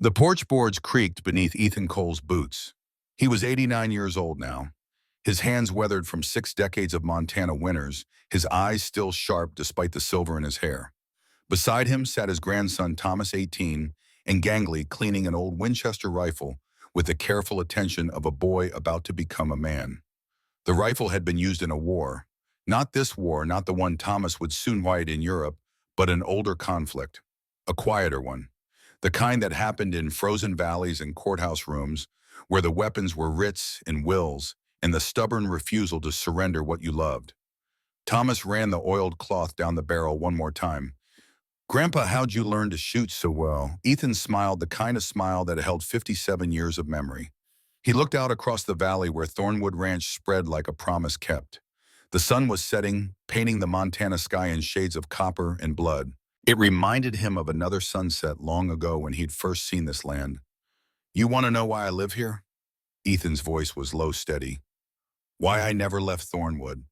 The porch boards creaked beneath Ethan Cole's boots. He was 89 years old now, his hands weathered from 6 decades of Montana winters, his eyes still sharp despite the silver in his hair. Beside him sat his grandson Thomas, 18, and gangly, cleaning an old Winchester rifle with the careful attention of a boy about to become a man. The rifle had been used in a war. Not this war, not the one Thomas would soon fight in Europe, but an older conflict, a quieter one. The kind that happened in frozen valleys and courthouse rooms, where the weapons were writs and wills, and the stubborn refusal to surrender what you loved. Thomas ran the oiled cloth down the barrel one more time. "Grandpa, how'd you learn to shoot so well?" Ethan smiled, the kind of smile that held 57 years of memory. He looked out across the valley where Thornwood Ranch spread like a promise kept. The sun was setting, painting the Montana sky in shades of copper and blood. It reminded him of another sunset long ago when he'd first seen this land. "You want to know why I live here?" Ethan's voice was low, steady. "Why I never left Thornwood.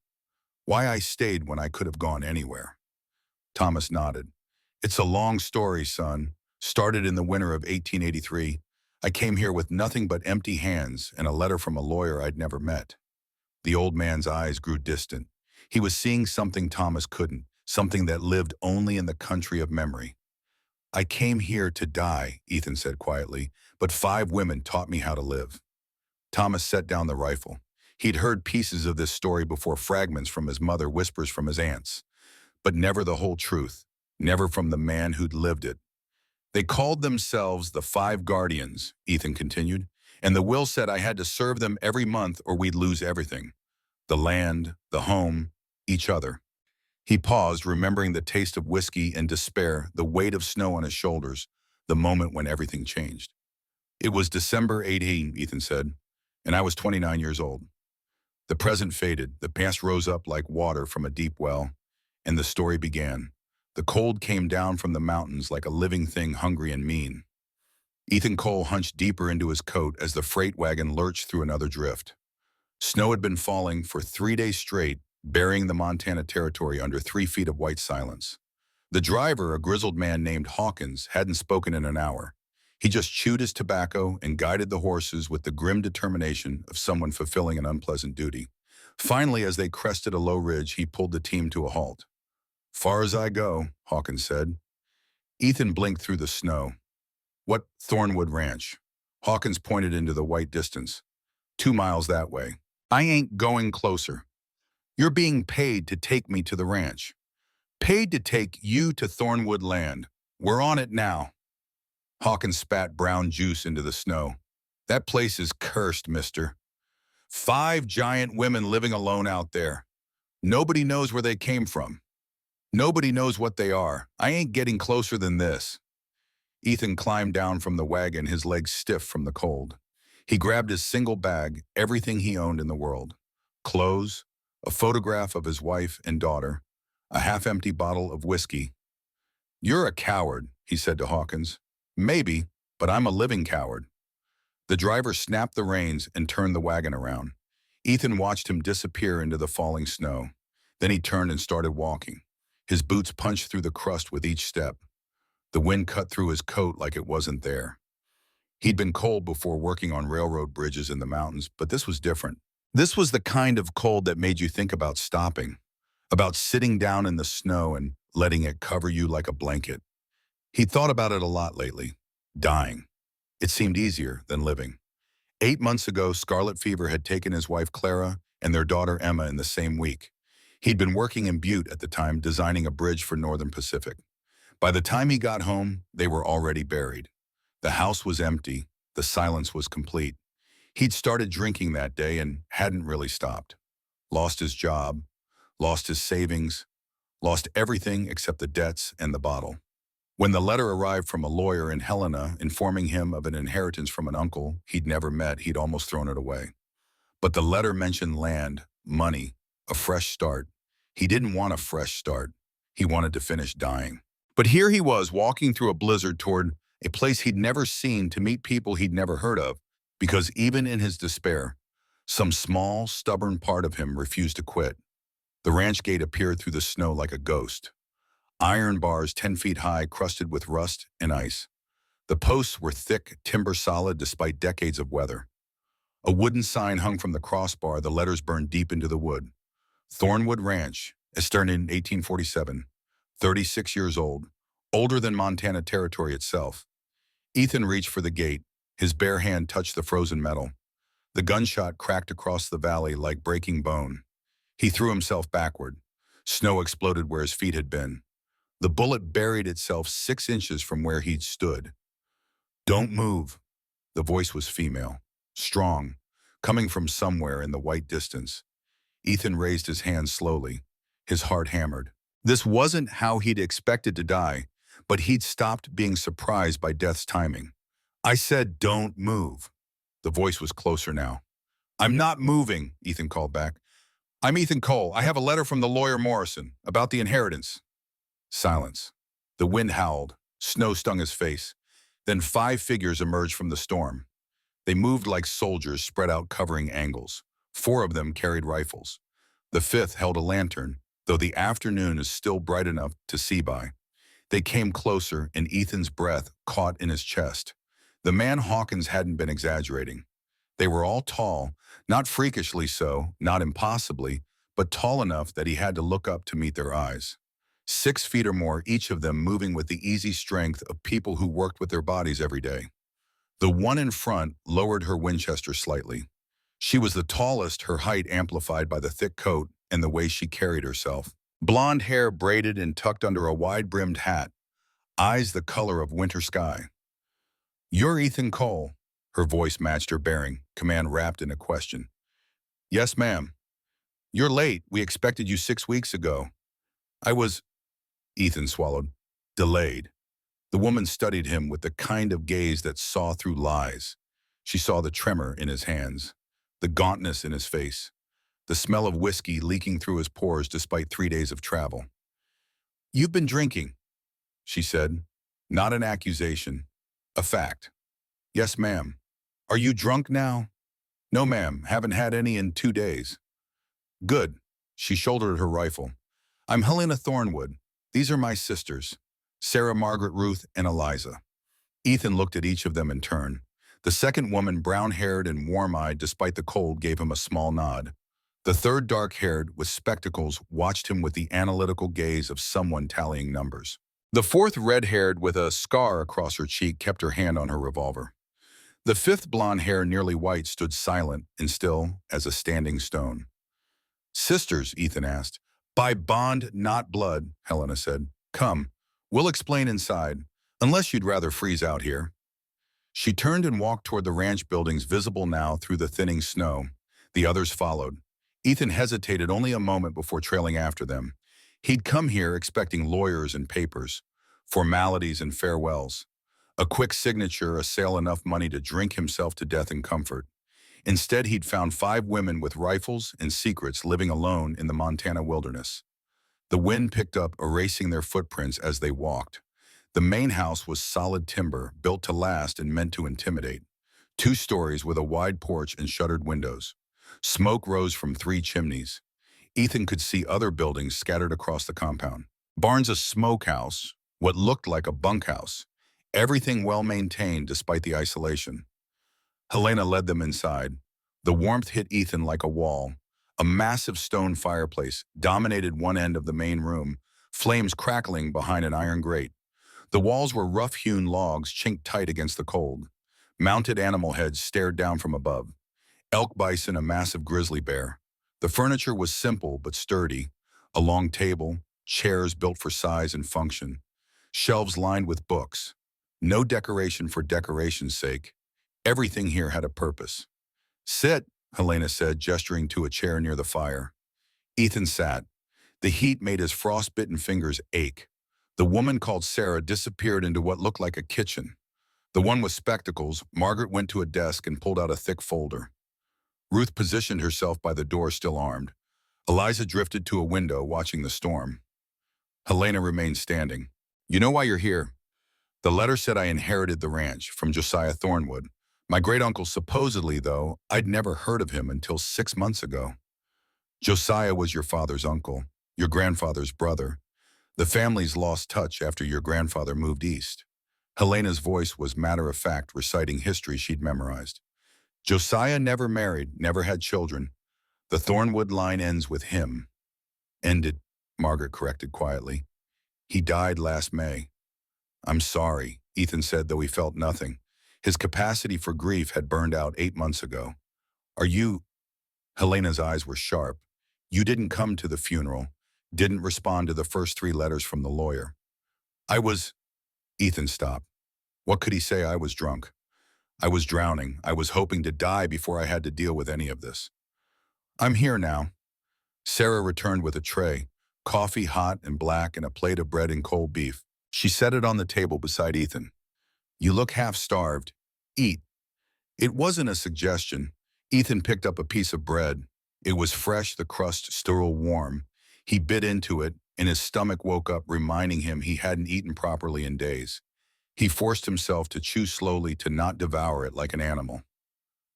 Why I stayed when I could have gone anywhere." Thomas nodded. "It's a long story, son. Started in the winter of 1883. I came here with nothing but empty hands and a letter from a lawyer I'd never met." The old man's eyes grew distant. He was seeing something Thomas couldn't, something that lived only in the country of memory. "I came here to die," Ethan said quietly, "but 5 women taught me how to live." Thomas set down the rifle. He'd heard pieces of this story before, fragments from his mother, whispers from his aunts, but never the whole truth, never from the man who'd lived it. "They called themselves the 5 Guardians," Ethan continued, "and the will said I had to serve them every month or we'd lose everything. The land, the home, each other." He paused, remembering the taste of whiskey and despair, the weight of snow on his shoulders, the moment when everything changed. "It was December 18, Ethan said, and I was 29 years old. The present faded, the past rose up like water from a deep well, and the story began. The cold came down from the mountains like a living thing, hungry and mean." Ethan Cole hunched deeper into his coat as the freight wagon lurched through another drift. Snow had been falling for 3 days straight, burying the Montana territory under 3 feet of white silence. The driver, a grizzled man named Hawkins, hadn't spoken in an hour. He just chewed his tobacco and guided the horses with the grim determination of someone fulfilling an unpleasant duty. Finally, as they crested a low ridge, he pulled the team to a halt. "Far as I go," Hawkins said. Ethan blinked through the snow. "What Thornwood Ranch?" Hawkins pointed into the white distance. 2 miles that way." "I ain't going closer." "You're being paid to take me to the ranch." "Paid to take you to Thornwood land. We're on it now." Hawkins spat brown juice into the snow. "That place is cursed, mister. 5 giant women living alone out there. Nobody knows where they came from. Nobody knows what they are. I ain't getting closer than this." Ethan climbed down from the wagon, his legs stiff from the cold. He grabbed his single bag, everything he owned in the world. Clothes, a photograph of his wife and daughter, a half-empty bottle of whiskey. "You're a coward," he said to Hawkins. "Maybe, but I'm a living coward." The driver snapped the reins and turned the wagon around. Ethan watched him disappear into the falling snow. Then he turned and started walking. His boots punched through the crust with each step. The wind cut through his coat like it wasn't there. He'd been cold before, working on railroad bridges in the mountains, but this was different. This was the kind of cold that made you think about stopping, about sitting down in the snow and letting it cover you like a blanket. He'd thought about it a lot lately. Dying. It seemed easier than living. 8 months ago, scarlet fever had taken his wife Clara and their daughter Emma in the same week. He'd been working in Butte at the time, designing a bridge for Northern Pacific. By the time he got home, they were already buried. The house was empty. The silence was complete. He'd started drinking that day and hadn't really stopped. Lost his job, lost his savings, lost everything except the debts and the bottle. When the letter arrived from a lawyer in Helena informing him of an inheritance from an uncle he'd never met, he'd almost thrown it away. But the letter mentioned land, money, a fresh start. He didn't want a fresh start. He wanted to finish dying. But here he was, walking through a blizzard toward a place he'd never seen, to meet people he'd never heard of, because even in his despair, some small, stubborn part of him refused to quit. The ranch gate appeared through the snow like a ghost. Iron bars 10 feet high, crusted with rust and ice. The posts were thick, timber solid despite decades of weather. A wooden sign hung from the crossbar, the letters burned deep into the wood. Thornwood Ranch, Estern in 1847, 36 years old, older than Montana Territory itself. Ethan reached for the gate. His bare hand touched the frozen metal. The gunshot cracked across the valley like breaking bone. He threw himself backward. Snow exploded where his feet had been. The bullet buried itself 6 inches from where he'd stood. "Don't move." The voice was female, strong, coming from somewhere in the white distance. Ethan raised his hand slowly. His heart hammered. This wasn't how he'd expected to die, but he'd stopped being surprised by death's timing. "I said don't move." The voice was closer now. "I'm not moving," Ethan called back. "I'm Ethan Cole. I have a letter from the lawyer Morrison about the inheritance." Silence. The wind howled. Snow stung his face. Then 5 figures emerged from the storm. They moved like soldiers spread out covering angles. 4 of them carried rifles. The 5th held a lantern, though the afternoon is still bright enough to see by. They came closer, and Ethan's breath caught in his chest. The man Hawkins hadn't been exaggerating. They were all tall, not freakishly so, not impossibly, but tall enough that he had to look up to meet their eyes. 6 feet or more, each of them moving with the easy strength of people who worked with their bodies every day. The one in front lowered her Winchester slightly. She was the tallest, her height amplified by the thick coat and the way she carried herself. Blonde hair braided and tucked under a wide-brimmed hat, eyes the color of winter sky. "You're Ethan Cole." Her voice matched her bearing, command wrapped in a question. "Yes, ma'am." "You're late. We expected you 6 weeks ago." "I was," Ethan swallowed, "delayed." The woman studied him with the kind of gaze that saw through lies. She saw the tremor in his hands, the gauntness in his face, the smell of whiskey leaking through his pores despite 3 days of travel. "You've been drinking," she said. Not an accusation, a fact. "Yes, ma'am." "Are you drunk now?" "No, ma'am. Haven't had any in 2 days." "Good." She shouldered her rifle. "I'm Helena Thornwood. These are my sisters, Sarah, Margaret, Ruth, and Eliza." Ethan looked at each of them in turn. The second woman, brown-haired and warm-eyed despite the cold, gave him a small nod. The third, dark-haired, with spectacles, watched him with the analytical gaze of someone tallying numbers. The fourth, red-haired, with a scar across her cheek, kept her hand on her revolver. The 5th, blonde hair, nearly white, stood silent and still as a standing stone. "Sisters?" Ethan asked. "By bond, not blood," Helena said. "Come, we'll explain inside, unless you'd rather freeze out here." She turned and walked toward the ranch buildings, visible now through the thinning snow. The others followed. Ethan hesitated only a moment before trailing after them. He'd come here expecting lawyers and papers, formalities and farewells. A quick signature, a sale, enough money to drink himself to death in comfort. Instead, he'd found 5 women with rifles and secrets living alone in the Montana wilderness. The wind picked up, erasing their footprints as they walked. The main house was solid timber, built to last and meant to intimidate. 2 stories with a wide porch and shuttered windows. Smoke rose from 3 chimneys. Ethan could see other buildings scattered across the compound. Barns, a smokehouse, what looked like a bunkhouse. Everything well maintained despite the isolation. Helena led them inside. The warmth hit Ethan like a wall. A massive stone fireplace dominated one end of the main room, flames crackling behind an iron grate. The walls were rough-hewn logs chinked tight against the cold. Mounted animal heads stared down from above. Elk, bison, a massive grizzly bear. The furniture was simple but sturdy. A long table, chairs built for size and function. Shelves lined with books. No decoration for decoration's sake. Everything here had a purpose. "Sit," Helena said, gesturing to a chair near the fire. Ethan sat. The heat made his frostbitten fingers ache. The woman called Sarah disappeared into what looked like a kitchen. The one with spectacles, Margaret, went to a desk and pulled out a thick folder. Ruth positioned herself by the door, still armed. Eliza drifted to a window, watching the storm. Helena remained standing. "You know why you're here?" "The letter said I inherited the ranch from Josiah Thornwood. My great-uncle, supposedly, though, I'd never heard of him until 6 months ago." "Josiah was your father's uncle, your grandfather's brother. The families lost touch after your grandfather moved east." Helena's voice was matter-of-fact, reciting history she'd memorized. Josiah never married, never had children. The Thornwood line ends with him. Ended, Margaret corrected quietly. He died last May. I'm sorry, Ethan said, though he felt nothing. His capacity for grief had burned out 8 months ago. Are you... Helena's eyes were sharp. You didn't come to the funeral, didn't respond to the first 3 letters from the lawyer. I was... Ethan stopped. What could he say? I was drunk. I was drowning. I was hoping to die before I had to deal with any of this. I'm here now. Sarah returned with a tray, coffee hot and black and a plate of bread and cold beef. She set it on the table beside Ethan. You look half-starved. Eat. It wasn't a suggestion. Ethan picked up a piece of bread. It was fresh, the crust still warm. He bit into it, and his stomach woke up, reminding him he hadn't eaten properly in days. He forced himself to chew slowly, to not devour it like an animal.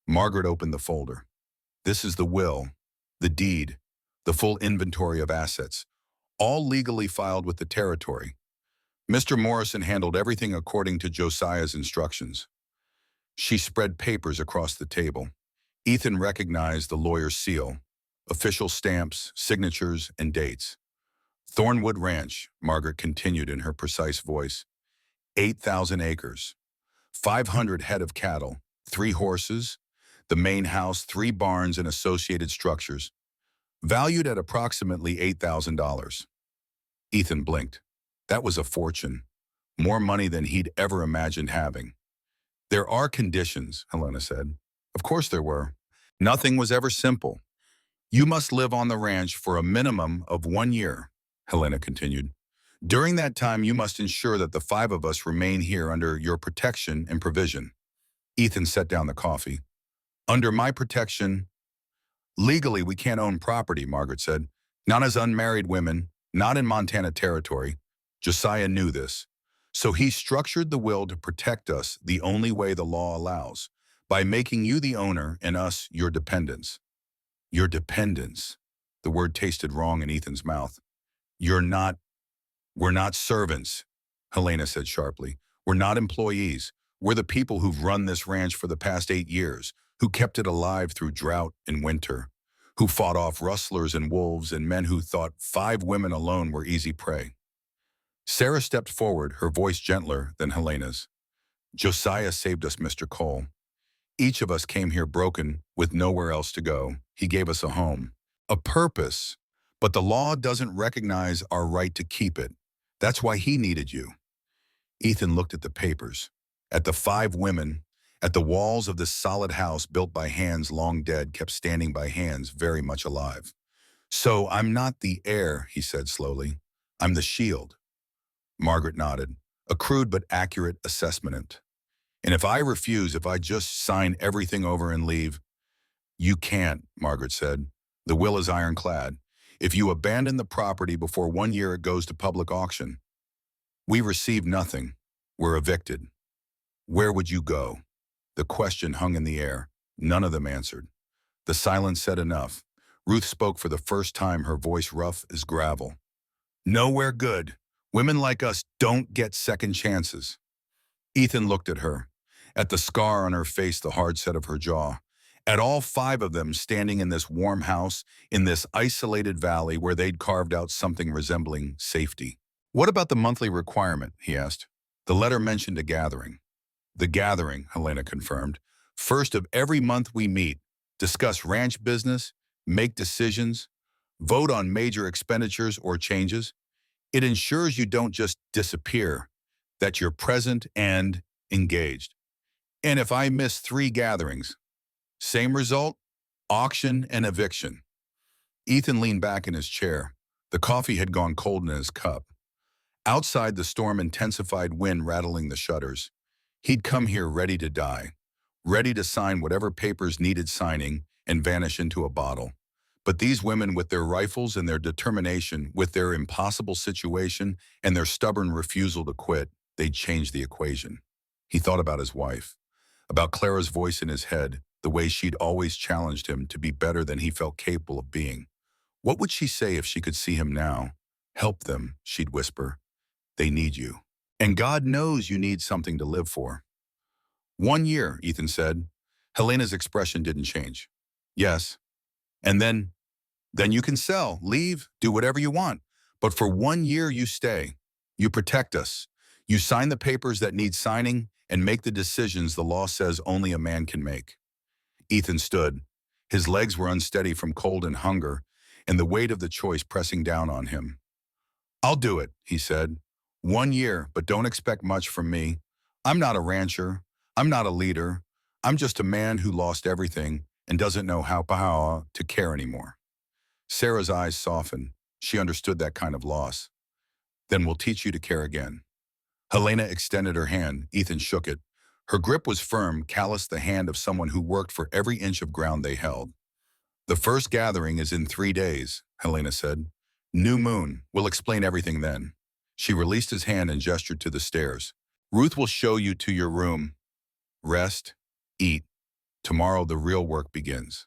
Margaret opened the folder. This is the will, the deed, the full inventory of assets, all legally filed with the territory. Mr. Morrison handled everything according to Josiah's instructions. She spread papers across the table. Ethan recognized the lawyer's seal, official stamps, signatures, and dates. Thornwood Ranch, Margaret continued in her precise voice. 8,000 acres, 500 head of cattle, 3 horses, the main house, 3 barns and associated structures, valued at approximately $8,000. Ethan blinked. That was a fortune, more money than he'd ever imagined having. There are conditions, Helena said. Of course there were. Nothing was ever simple. You must live on the ranch for a minimum of 1 year, Helena continued. During that time, you must ensure that the 5 of us remain here under your protection and provision. Ethan set down the coffee. Under my protection, legally we can't own property, Margaret said. Not as unmarried women, not in Montana territory. Josiah knew this. So he structured the will to protect us the only way the law allows, by making you the owner and us your dependents. Your dependents. The word tasted wrong in Ethan's mouth. We're not servants, Helena said sharply. We're not employees. We're the people who've run this ranch for the past 8 years, who kept it alive through drought and winter, who fought off rustlers and wolves and men who thought 5 women alone were easy prey. Sarah stepped forward, her voice gentler than Helena's. Josiah saved us, Mr. Cole. Each of us came here broken, with nowhere else to go. He gave us a home, a purpose, but the law doesn't recognize our right to keep it. That's why he needed you. Ethan looked at the papers, at the 5 women, at the walls of this solid house built by hands long dead, kept standing by hands very much alive. So I'm not the heir, he said slowly. I'm the shield. Margaret nodded, a crude but accurate assessment. And if I refuse, if I just sign everything over and leave? You can't, Margaret said. The will is ironclad. If you abandon the property before 1 year, it goes to public auction. We receive nothing. We're evicted. Where would you go? The question hung in the air. None of them answered. The silence said enough. Ruth spoke for the first time, her voice rough as gravel. Nowhere good. Women like us don't get second chances. Ethan looked at her, at the scar on her face, the hard set of her jaw, at all 5 of them standing in this warm house, in this isolated valley where they'd carved out something resembling safety. What about the monthly requirement, he asked. The letter mentioned a gathering. The gathering, Helena confirmed. First of every month we meet, discuss ranch business, make decisions, vote on major expenditures or changes. It ensures you don't just disappear, that you're present and engaged. And if I miss 3 gatherings, same result, auction and eviction. Ethan leaned back in his chair. The coffee had gone cold in his cup. Outside, the storm intensified, wind rattling the shutters. He'd come here ready to die, ready to sign whatever papers needed signing and vanish into a bottle. But these women, with their rifles and their determination, with their impossible situation and their stubborn refusal to quit, they'd change the equation. He thought about his wife, about Clara's voice in his head, the way she'd always challenged him to be better than he felt capable of being. What would she say if she could see him now? Help them, she'd whisper. They need you. And God knows you need something to live for. 1 year, Ethan said. Helena's expression didn't change. Yes. And then you can sell, leave, do whatever you want. But for 1 year, you stay. You protect us. You sign the papers that need signing and make the decisions the law says only a man can make. Ethan stood. His legs were unsteady from cold and hunger, and the weight of the choice pressing down on him. I'll do it, he said. 1 year, but don't expect much from me. I'm not a rancher. I'm not a leader. I'm just a man who lost everything and doesn't know how to care anymore. Sarah's eyes softened. She understood that kind of loss. Then we'll teach you to care again. Helena extended her hand. Ethan shook it. Her grip was firm, calloused the hand of someone who worked for every inch of ground they held. The first gathering is in 3 days, Helena said. New moon. We'll explain everything then. She released his hand and gestured to the stairs. Ruth will show you to your room. Rest. Eat. Tomorrow the real work begins.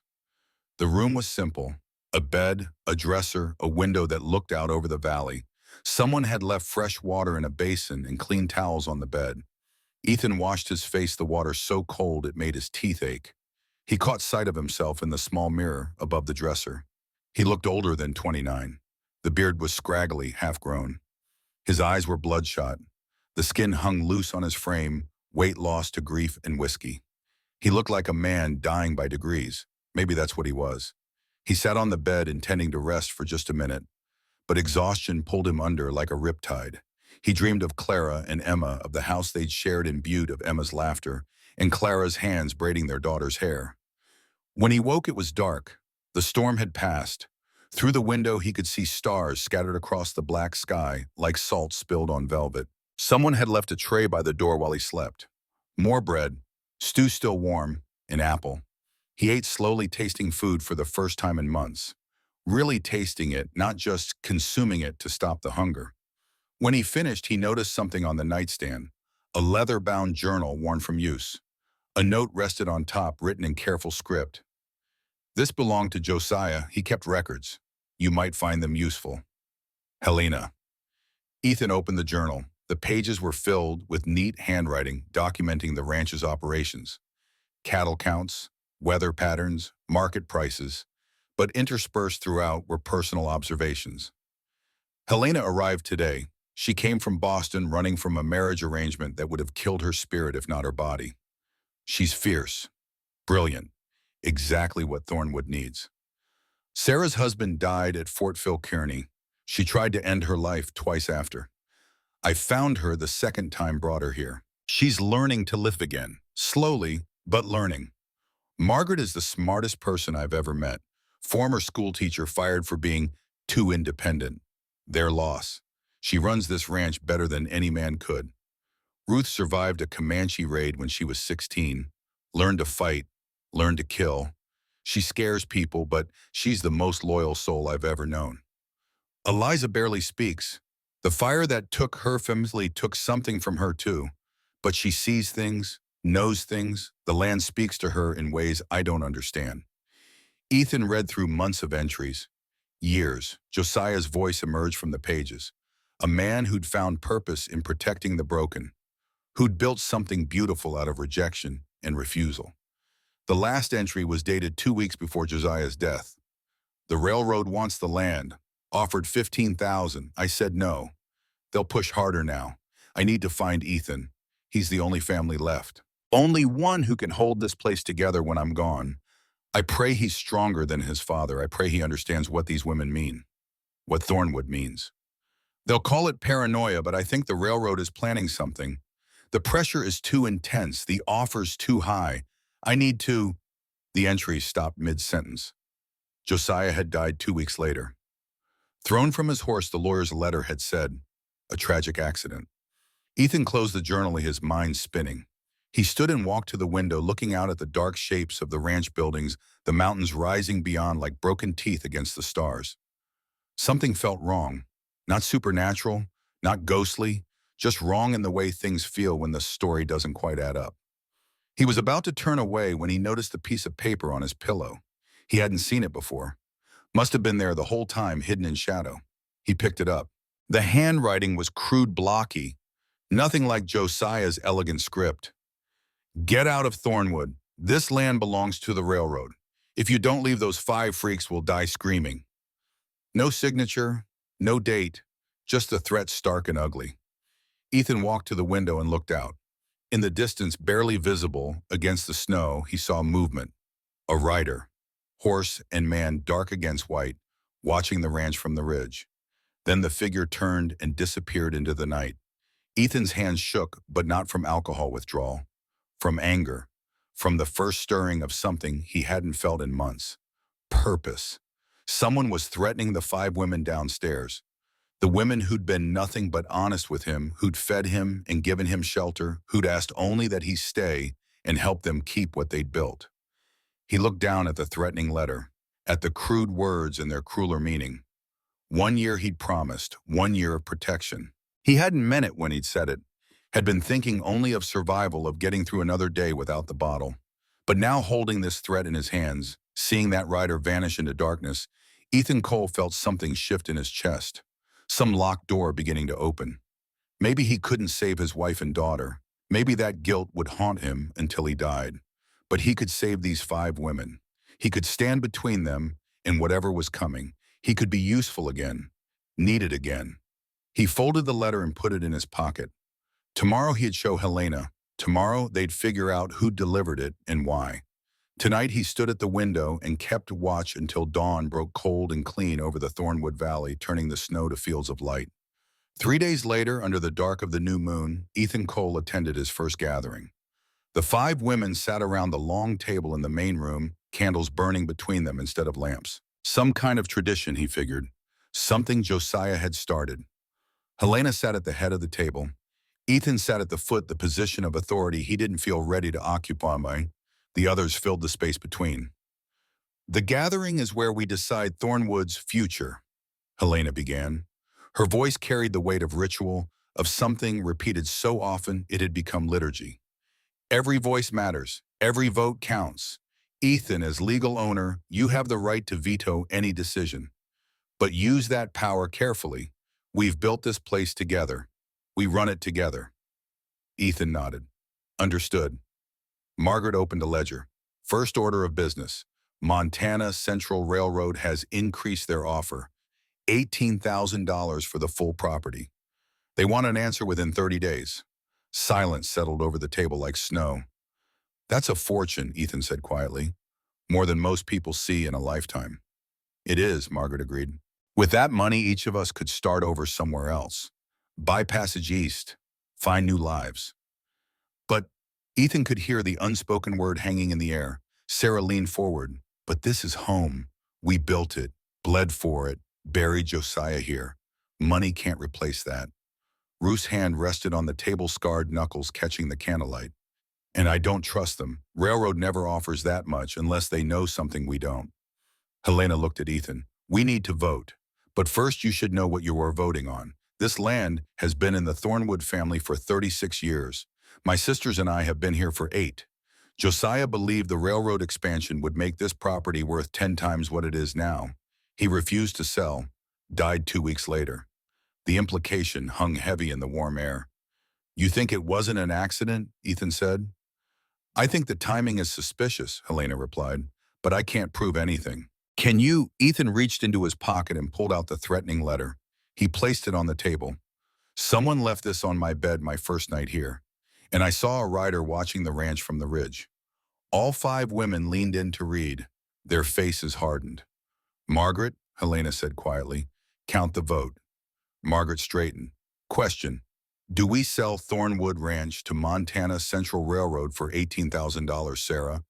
The room was simple. A bed, a dresser, a window that looked out over the valley. Someone had left fresh water in a basin and clean towels on the bed. Ethan washed his face, the water so cold it made his teeth ache. He caught sight of himself in the small mirror above the dresser. He looked older than 29. The beard was scraggly, half-grown. His eyes were bloodshot. The skin hung loose on his frame, weight lost to grief and whiskey. He looked like a man dying by degrees. Maybe that's what he was. He sat on the bed intending to rest for just a minute, but exhaustion pulled him under like a riptide. He dreamed of Clara and Emma, of the house they'd shared, imbued of Emma's laughter, and Clara's hands braiding their daughter's hair. When he woke, it was dark. The storm had passed. Through the window, he could see stars scattered across the black sky like salt spilled on velvet. Someone had left a tray by the door while he slept. More bread, stew still warm, an apple. He ate slowly, tasting food for the first time in months. Really tasting it, not just consuming it to stop the hunger. When he finished, he noticed something on the nightstand, a leather-bound journal worn from use. A note rested on top, written in careful script. This belonged to Josiah. He kept records. You might find them useful. Helena. Ethan opened the journal. The pages were filled with neat handwriting documenting the ranch's operations. Cattle counts, weather patterns, market prices, but interspersed throughout were personal observations. Helena arrived today. She came from Boston, running from a marriage arrangement that would have killed her spirit if not her body. She's fierce, brilliant, exactly what Thornwood needs. Sarah's husband died at Fort Phil Kearney. She tried to end her life twice after. I found her the second time, brought her here. She's learning to live again, slowly, but learning. Margaret is the smartest person I've ever met. Former school teacher fired for being too independent. Their loss. She runs this ranch better than any man could. Ruth survived a Comanche raid when she was 16, learned to fight, learned to kill. She scares people, but she's the most loyal soul I've ever known. Eliza barely speaks. The fire that took her family took something from her too, but she sees things, knows things. The land speaks to her in ways I don't understand. Ethan read through months of entries. Years. Josiah's voice emerged from the pages. A man who'd found purpose in protecting the broken, who'd built something beautiful out of rejection and refusal. The last entry was dated 2 weeks before Josiah's death. The railroad wants the land. Offered $15,000. I said no. They'll push harder now. I need to find Ethan. He's the only family left. Only one who can hold this place together when I'm gone. I pray he's stronger than his father. I pray he understands what these women mean, what Thornwood means. They'll call it paranoia, but I think the railroad is planning something. The pressure is too intense. The offer's too high. I need to... The entry stopped mid-sentence. Josiah had died 2 weeks later. Thrown from his horse, the lawyer's letter had said, a tragic accident. Ethan closed the journal, his mind spinning. He stood and walked to the window, looking out at the dark shapes of the ranch buildings, the mountains rising beyond like broken teeth against the stars. Something felt wrong. Not supernatural, not ghostly, just wrong in the way things feel when the story doesn't quite add up. He was about to turn away when he noticed the piece of paper on his pillow. He hadn't seen it before. Must have been there the whole time, hidden in shadow. He picked it up. The handwriting was crude, blocky. Nothing like Josiah's elegant script. Get out of Thornwood. This land belongs to the railroad. If you don't leave, those 5 freaks will die screaming. No signature, no date, just a threat stark and ugly. Ethan walked to the window and looked out. In the distance, barely visible against the snow, he saw movement. A rider, horse and man dark against white, watching the ranch from the ridge. Then the figure turned and disappeared into the night. Ethan's hands shook, but not from alcohol withdrawal. From anger. From the first stirring of something he hadn't felt in months. Purpose. Someone was threatening the 5 women downstairs. The women who'd been nothing but honest with him, who'd fed him and given him shelter, who'd asked only that he stay and help them keep what they'd built. He looked down at the threatening letter, at the crude words and their crueler meaning. 1 year he'd promised, 1 year of protection. He hadn't meant it when he'd said it, had been thinking only of survival, of getting through another day without the bottle. But now, holding this threat in his hands, seeing that rider vanish into darkness, Ethan Cole felt something shift in his chest, some locked door beginning to open. Maybe he couldn't save his wife and daughter. Maybe that guilt would haunt him until he died. But he could save these 5 women. He could stand between them and whatever was coming. He could be useful again, needed again. He folded the letter and put it in his pocket. Tomorrow he'd show Helena. Tomorrow they'd figure out who delivered it and why. Tonight he stood at the window and kept watch until dawn broke cold and clean over the Thornwood Valley, turning the snow to fields of light. 3 days later, under the dark of the new moon, Ethan Cole attended his first gathering. The 5 women sat around the long table in the main room, candles burning between them instead of lamps. Some kind of tradition, he figured. Something Josiah had started. Helena sat at the head of the table. Ethan sat at the foot, the position of authority he didn't feel ready to occupy. The others filled the space between. The gathering is where we decide Thornwood's future, Helena began. Her voice carried the weight of ritual, of something repeated so often it had become liturgy. Every voice matters. Every vote counts. Ethan, as legal owner, you have the right to veto any decision. But use that power carefully. We've built this place together. We run it together. Ethan nodded. Understood. Margaret opened a ledger. First order of business. Montana Central Railroad has increased their offer. $18,000 for the full property. They want an answer within 30 days. Silence settled over the table like snow. That's a fortune, Ethan said quietly. More than most people see in a lifetime. It is, Margaret agreed. With that money, each of us could start over somewhere else. Buy passage east. Find new lives. But Ethan could hear the unspoken word hanging in the air. Sarah leaned forward. But this is home. We built it, bled for it, buried Josiah here. Money can't replace that. Ruth's hand rested on the table-scarred knuckles catching the candlelight. And I don't trust them. Railroad never offers that much unless they know something we don't. Helena looked at Ethan. We need to vote. But first you should know what you are voting on. This land has been in the Thornwood family for 36 years. My sisters and I have been here for 8. Josiah believed the railroad expansion would make this property worth 10 times what it is now. He refused to sell, died 2 weeks later. The implication hung heavy in the warm air. You think it wasn't an accident? Ethan said. I think the timing is suspicious, Helena replied, but I can't prove anything. Can you? Ethan reached into his pocket and pulled out the threatening letter. He placed it on the table. Someone left this on my bed my first night here, and I saw a rider watching the ranch from the ridge. All 5 women leaned in to read. Their faces hardened. Margaret, Helena said quietly, count the vote. Margaret straightened. Question. Do we sell Thornwood Ranch to Montana Central Railroad for $18,000, Sarah?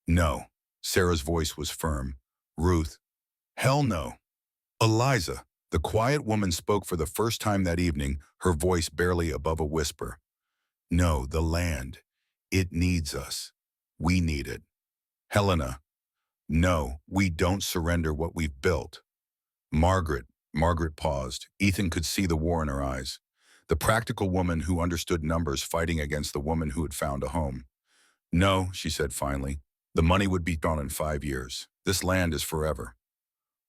No. Sarah's voice was firm. Ruth. Hell no. Eliza. The quiet woman spoke for the first time that evening, her voice barely above a whisper. No, the land. It needs us. We need it. Helena. No, we don't surrender what we've built. Margaret. Margaret paused. Ethan could see the war in her eyes. The practical woman who understood numbers fighting against the woman who had found a home. No, she said finally. The money would be gone in 5 years. This land is forever.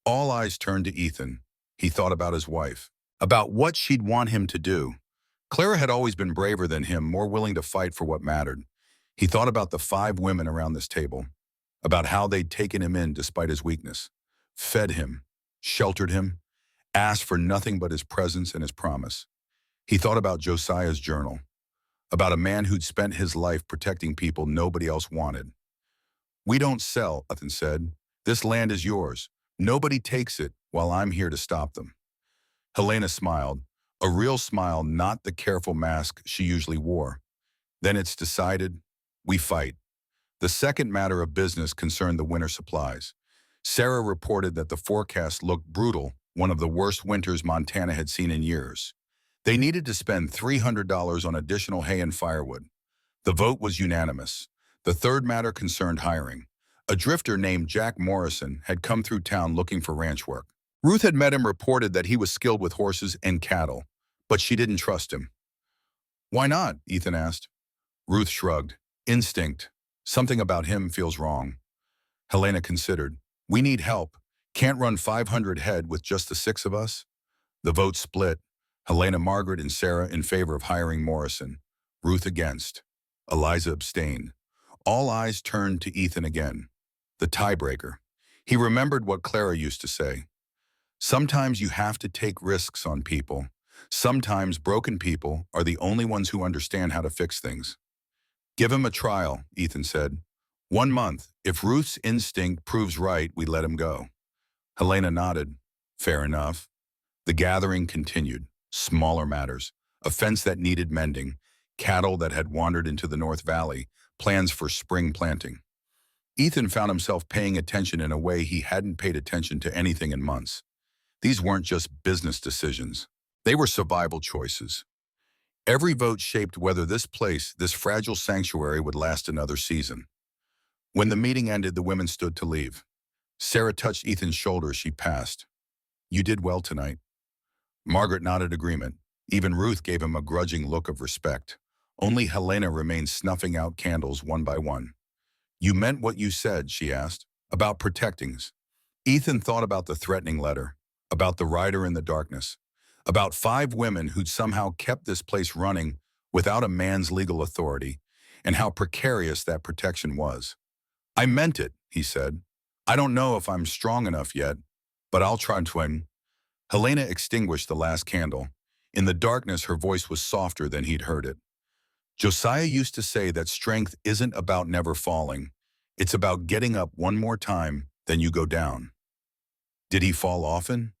All eyes turned to Ethan. He thought about his wife, about what she'd want him to do. Clara had always been braver than him, more willing to fight for what mattered. He thought about the 5 women around this table, about how they'd taken him in despite his weakness, fed him, sheltered him, asked for nothing but his presence and his promise. He thought about Josiah's journal, about a man who'd spent his life protecting people nobody else wanted. "We don't sell," Ethan said. "This land is yours. Nobody takes it while I'm here to stop them." Helena smiled, a real smile, not the careful mask she usually wore. "Then it's decided. We fight." The second matter of business concerned the winter supplies. Sarah reported that the forecast looked brutal, one of the worst winters Montana had seen in years. They needed to spend $300 on additional hay and firewood. The vote was unanimous. The third matter concerned hiring. A drifter named Jack Morrison had come through town looking for ranch work. Ruth had met him, reported that he was skilled with horses and cattle, but she didn't trust him. "Why not?" Ethan asked. Ruth shrugged. "Instinct. Something about him feels wrong." Helena considered. "We need help. Can't run 500 head with just the 6 of us." The vote split. Helena, Margaret, and Sarah in favor of hiring Morrison. Ruth against. Eliza abstained. All eyes turned to Ethan again. The tiebreaker. He remembered what Clara used to say. Sometimes you have to take risks on people. Sometimes broken people are the only ones who understand how to fix things. "Give him a trial," Ethan said. "1 month. If Ruth's instinct proves right, we let him go." Helena nodded. "Fair enough." The gathering continued. Smaller matters. A fence that needed mending. Cattle that had wandered into the North Valley. Plans for spring planting. Ethan found himself paying attention in a way he hadn't paid attention to anything in months. These weren't just business decisions. They were survival choices. Every vote shaped whether this place, this fragile sanctuary, would last another season. When the meeting ended, the women stood to leave. Sarah touched Ethan's shoulder as she passed. "You did well tonight." Margaret nodded agreement. Even Ruth gave him a grudging look of respect. Only Helena remained snuffing out candles one by one. "You meant what you said?" she asked. "About protectings." Ethan thought about the threatening letter, about the rider in the darkness, about 5 women who'd somehow kept this place running without a man's legal authority, and how precarious that protection was. "I meant it," he said. "I don't know if I'm strong enough yet, but I'll try to win." Helena extinguished the last candle. In the darkness, her voice was softer than he'd heard it. "Josiah used to say that strength isn't about never falling. It's about getting up one more time, then you go down." Did he fall often?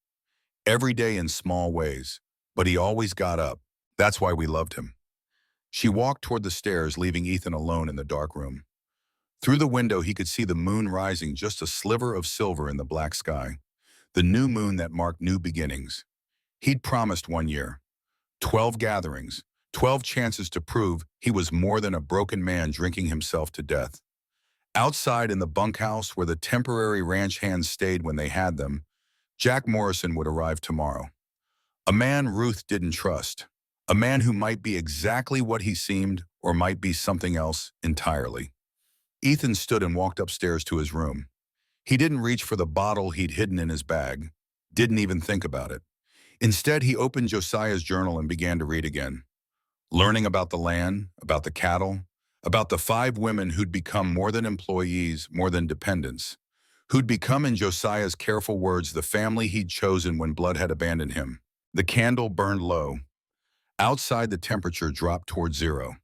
Every day in small ways, but he always got up. That's why we loved him. She walked toward the stairs, leaving Ethan alone in the dark room. Through the window, he could see the moon rising, just a sliver of silver in the black sky. The new moon that marked new beginnings. He'd promised 1 year. 12 gatherings. 12 chances to prove he was more than a broken man drinking himself to death. Outside in the bunkhouse where the temporary ranch hands stayed when they had them, Jack Morrison would arrive tomorrow. A man Ruth didn't trust. A man who might be exactly what he seemed or might be something else entirely. Ethan stood and walked upstairs to his room. He didn't reach for the bottle he'd hidden in his bag. Didn't even think about it. Instead, he opened Josiah's journal and began to read again. Learning about the land, about the cattle, about the 5 women who'd become more than employees, more than dependents, who'd become, in Josiah's careful words, the family he'd chosen when blood had abandoned him. The candle burned low. Outside, the temperature dropped toward 0.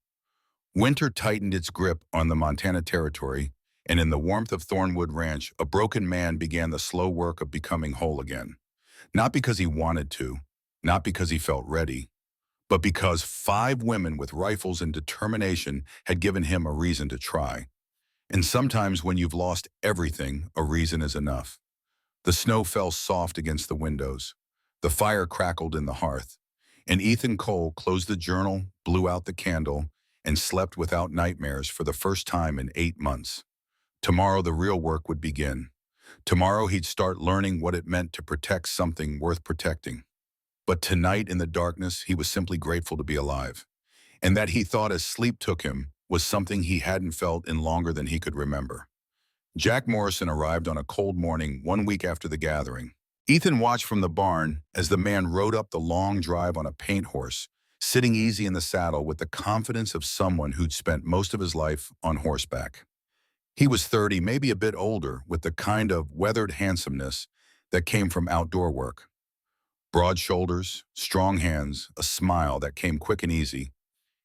Winter tightened its grip on the Montana territory, and in the warmth of Thornwood Ranch, a broken man began the slow work of becoming whole again. Not because he wanted to, not because he felt ready, but because 5 women with rifles and determination had given him a reason to try. And sometimes when you've lost everything, a reason is enough. The snow fell soft against the windows. The fire crackled in the hearth. And Ethan Cole closed the journal, blew out the candle, and slept without nightmares for the first time in 8 months. Tomorrow the real work would begin. Tomorrow he'd start learning what it meant to protect something worth protecting. But tonight in the darkness, he was simply grateful to be alive. And that, he thought as sleep took him, was something he hadn't felt in longer than he could remember. Jack Morrison arrived on a cold morning 1 week after the gathering. Ethan watched from the barn as the man rode up the long drive on a paint horse, sitting easy in the saddle with the confidence of someone who'd spent most of his life on horseback. He was 30, maybe a bit older, with the kind of weathered handsomeness that came from outdoor work. Broad shoulders, strong hands, a smile that came quick and easy.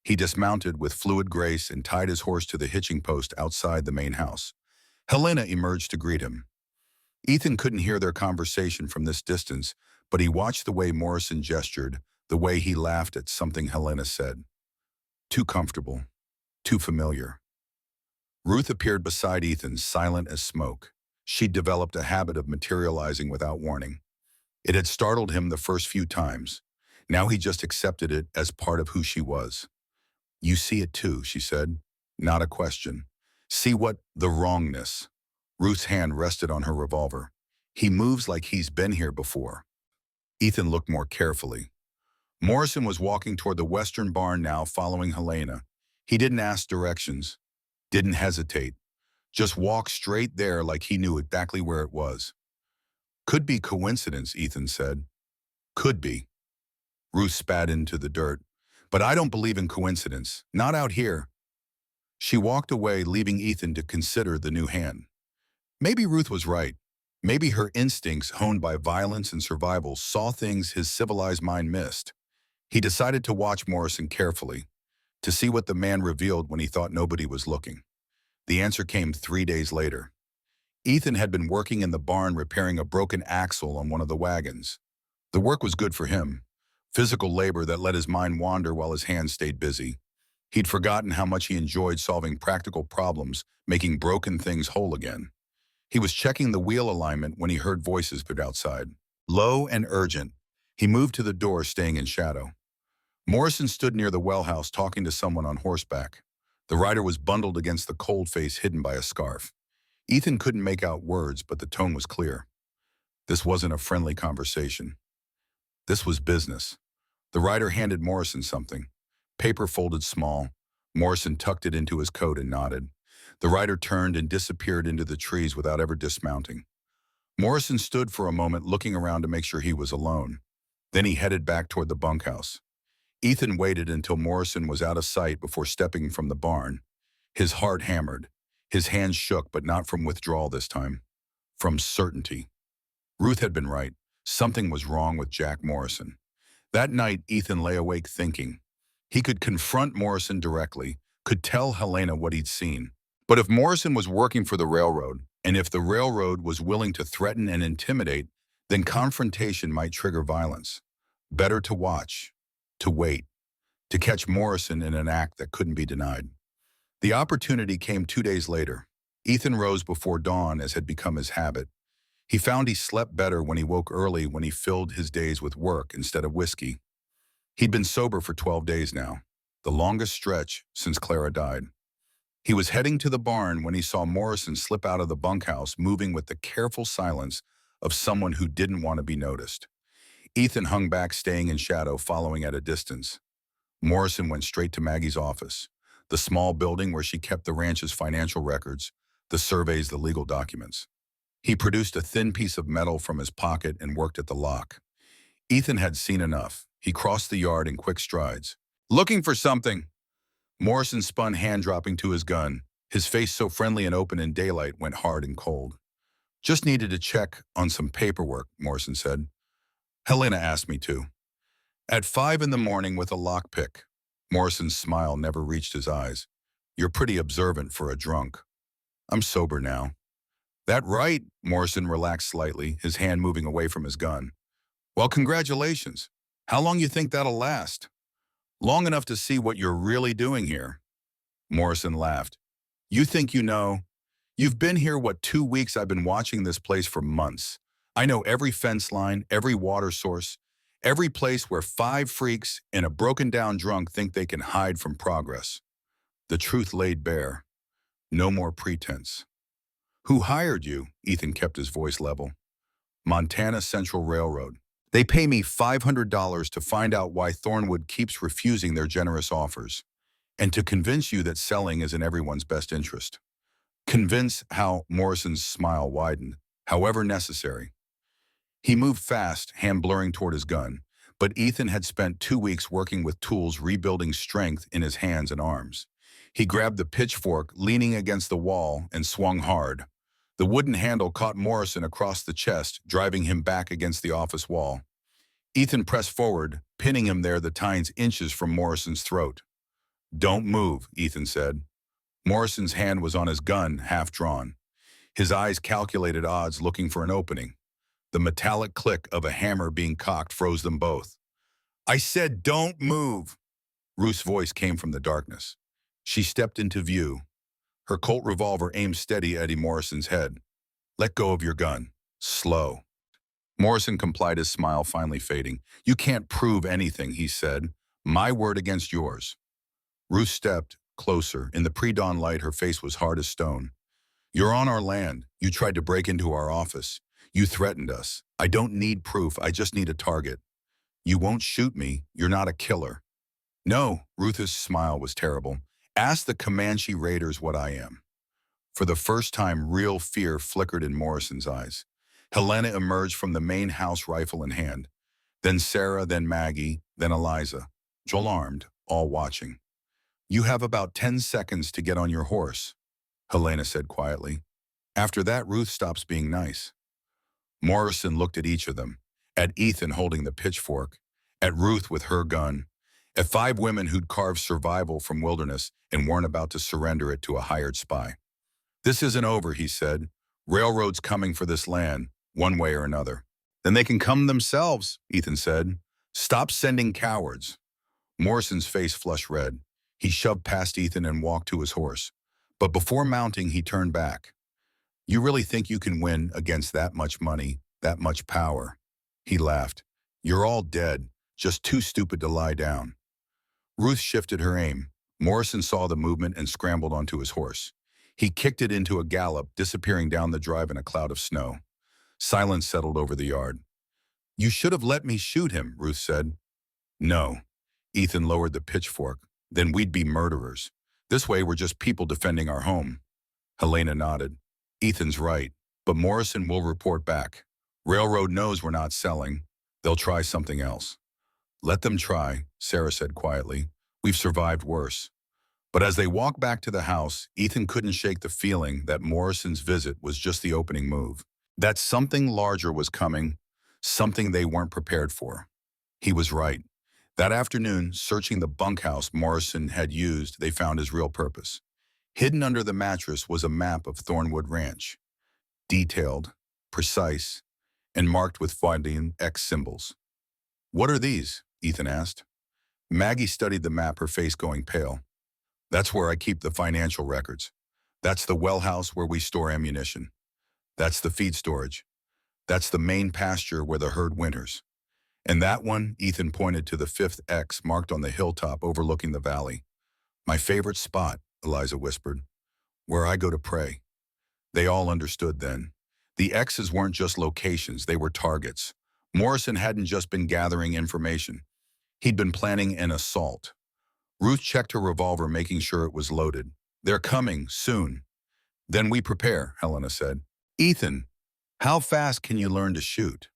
He dismounted with fluid grace and tied his horse to the hitching post outside the main house. Helena emerged to greet him. Ethan couldn't hear their conversation from this distance, but he watched the way Morrison gestured, the way he laughed at something Helena said. Too comfortable, too familiar. Ruth appeared beside Ethan, silent as smoke. She'd developed a habit of materializing without warning. It had startled him the first few times. Now he just accepted it as part of who she was. You see it too, she said. Not a question. See what? The wrongness. Ruth's hand rested on her revolver. He moves like he's been here before. Ethan looked more carefully. Morrison was walking toward the western barn now, following Helena. He didn't ask directions, didn't hesitate. Just walked straight there like he knew exactly where it was. Could be coincidence, Ethan said. Could be. Ruth spat into the dirt. But I don't believe in coincidence. Not out here. She walked away, leaving Ethan to consider the new hand. Maybe Ruth was right. Maybe her instincts, honed by violence and survival, saw things his civilized mind missed. He decided to watch Morrison carefully, to see what the man revealed when he thought nobody was looking. The answer came 3 days later. Ethan had been working in the barn repairing a broken axle on one of the wagons. The work was good for him, physical labor that let his mind wander while his hands stayed busy. He'd forgotten how much he enjoyed solving practical problems, making broken things whole again. He was checking the wheel alignment when he heard voices put outside. Low and urgent. He moved to the door, staying in shadow. Morrison stood near the well house talking to someone on horseback. The rider was bundled against the cold face hidden by a scarf. Ethan couldn't make out words, but the tone was clear. This wasn't a friendly conversation. This was business. The rider handed Morrison something. Paper folded small. Morrison tucked it into his coat and nodded. The rider turned and disappeared into the trees without ever dismounting. Morrison stood for a moment looking around to make sure he was alone. Then he headed back toward the bunkhouse. Ethan waited until Morrison was out of sight before stepping from the barn. His heart hammered. His hands shook, but not from withdrawal this time. From certainty. Ruth had been right. Something was wrong with Jack Morrison. That night, Ethan lay awake thinking. He could confront Morrison directly, could tell Helena what he'd seen. But if Morrison was working for the railroad, and if the railroad was willing to threaten and intimidate, then confrontation might trigger violence. Better to watch, to wait, to catch Morrison in an act that couldn't be denied. The opportunity came 2 days later. Ethan rose before dawn, as had become his habit. He found he slept better when he woke early, when he filled his days with work instead of whiskey. He'd been sober for 12 days now, the longest stretch since Clara died. He was heading to the barn when he saw Morrison slip out of the bunkhouse, moving with the careful silence of someone who didn't want to be noticed. Ethan hung back, staying in shadow, following at a distance. Morrison went straight to Maggie's office, the small building where she kept the ranch's financial records, the surveys, the legal documents. He produced a thin piece of metal from his pocket and worked at the lock. Ethan had seen enough. He crossed the yard in quick strides. Looking for something. Morrison spun, hand dropping to his gun. His face, so friendly and open in daylight, went hard and cold. Just needed to check on some paperwork, Morrison said. Helena asked me to. At 5 in the morning with a lockpick. Morrison's smile never reached his eyes. You're pretty observant for a drunk. I'm sober now. That right? Morrison relaxed slightly, his hand moving away from his gun. Well, congratulations. How long you think that'll last? Long enough to see what you're really doing here. Morrison laughed. You think you know? You've been here, 2 weeks? I've been watching this place for months. I know every fence line, every water source, every place where 5 freaks and a broken-down drunk think they can hide from progress. The truth laid bare. No more pretense. Who hired you? Ethan kept his voice level. Montana Central Railroad. They pay me $500 to find out why Thornwood keeps refusing their generous offers, and to convince you that selling is in everyone's best interest. Convince how? Morrison's smile widened. However necessary. He moved fast, hand blurring toward his gun, But Ethan had spent 2 weeks working with tools rebuilding strength in his hands and arms. He grabbed the pitchfork, leaning against the wall, and swung hard. The wooden handle caught Morrison across the chest, driving him back against the office wall. Ethan pressed forward, pinning him there the tines inches from Morrison's throat. "Don't move," Ethan said. Morrison's hand was on his gun, half drawn. His eyes calculated odds, looking for an opening. The metallic click of a hammer being cocked froze them both. "I said don't move!" Ruth's voice came from the darkness. She stepped into view, her Colt revolver aimed steady at Eddie Morrison's head. "Let go of your gun. Slow." Morrison complied, his smile finally fading. "You can't prove anything," he said. "My word against yours." Ruth stepped closer. In the pre-dawn light, her face was hard as stone. "You're on our land. You tried to break into our office. You threatened us. I don't need proof. I just need a target. You won't shoot me. You're not a killer." "No," Ruth's smile was terrible. "Ask the Comanche Raiders what I am." For the first time, real fear flickered in Morrison's eyes. Helena emerged from the main house, rifle in hand. Then Sarah, then Maggie, then Eliza. Joel armed, all watching. "You have about 10 seconds to get on your horse," Helena said quietly. "After that, Ruth stops being nice." Morrison looked at each of them, at Ethan holding the pitchfork, at Ruth with her gun, at 5 women who'd carved survival from wilderness and weren't about to surrender it to a hired spy. "This isn't over," he said. "Railroad's coming for this land, one way or another." "Then they can come themselves," Ethan said. "Stop sending cowards." Morrison's face flushed red. He shoved past Ethan and walked to his horse. But before mounting, he turned back. "You really think you can win against that much money, that much power?" He laughed. "You're all dead, just too stupid to lie down." Ruth shifted her aim. Morrison saw the movement and scrambled onto his horse. He kicked it into a gallop, disappearing down the drive in a cloud of snow. Silence settled over the yard. "You should have let me shoot him," Ruth said. "No." Ethan lowered the pitchfork. "Then we'd be murderers. This way we're just people defending our home." Helena nodded. "Ethan's right, but Morrison will report back. Railroad knows we're not selling. They'll try something else." "Let them try," Sarah said quietly. "We've survived worse." But as they walked back to the house, Ethan couldn't shake the feeling that Morrison's visit was just the opening move. That something larger was coming, something they weren't prepared for. He was right. That afternoon, searching the bunkhouse Morrison had used, they found his real purpose. Hidden under the mattress was a map of Thornwood Ranch. Detailed, precise, and marked with Finding X symbols. "What are these?" Ethan asked. Maggie studied the map, her face going pale. "That's where I keep the financial records. That's the well house where we store ammunition. That's the feed storage. That's the main pasture where the herd winters. And that one," Ethan pointed to the 5th X marked on the hilltop overlooking the valley. "My favorite spot," Eliza whispered. "Where I go to pray." They all understood then. The X's weren't just locations, they were targets. Morrison hadn't just been gathering information. He'd been planning an assault. Ruth checked her revolver, making sure it was loaded. "They're coming, soon." "Then we prepare," Helena said. "Ethan, how fast can you learn to shoot?"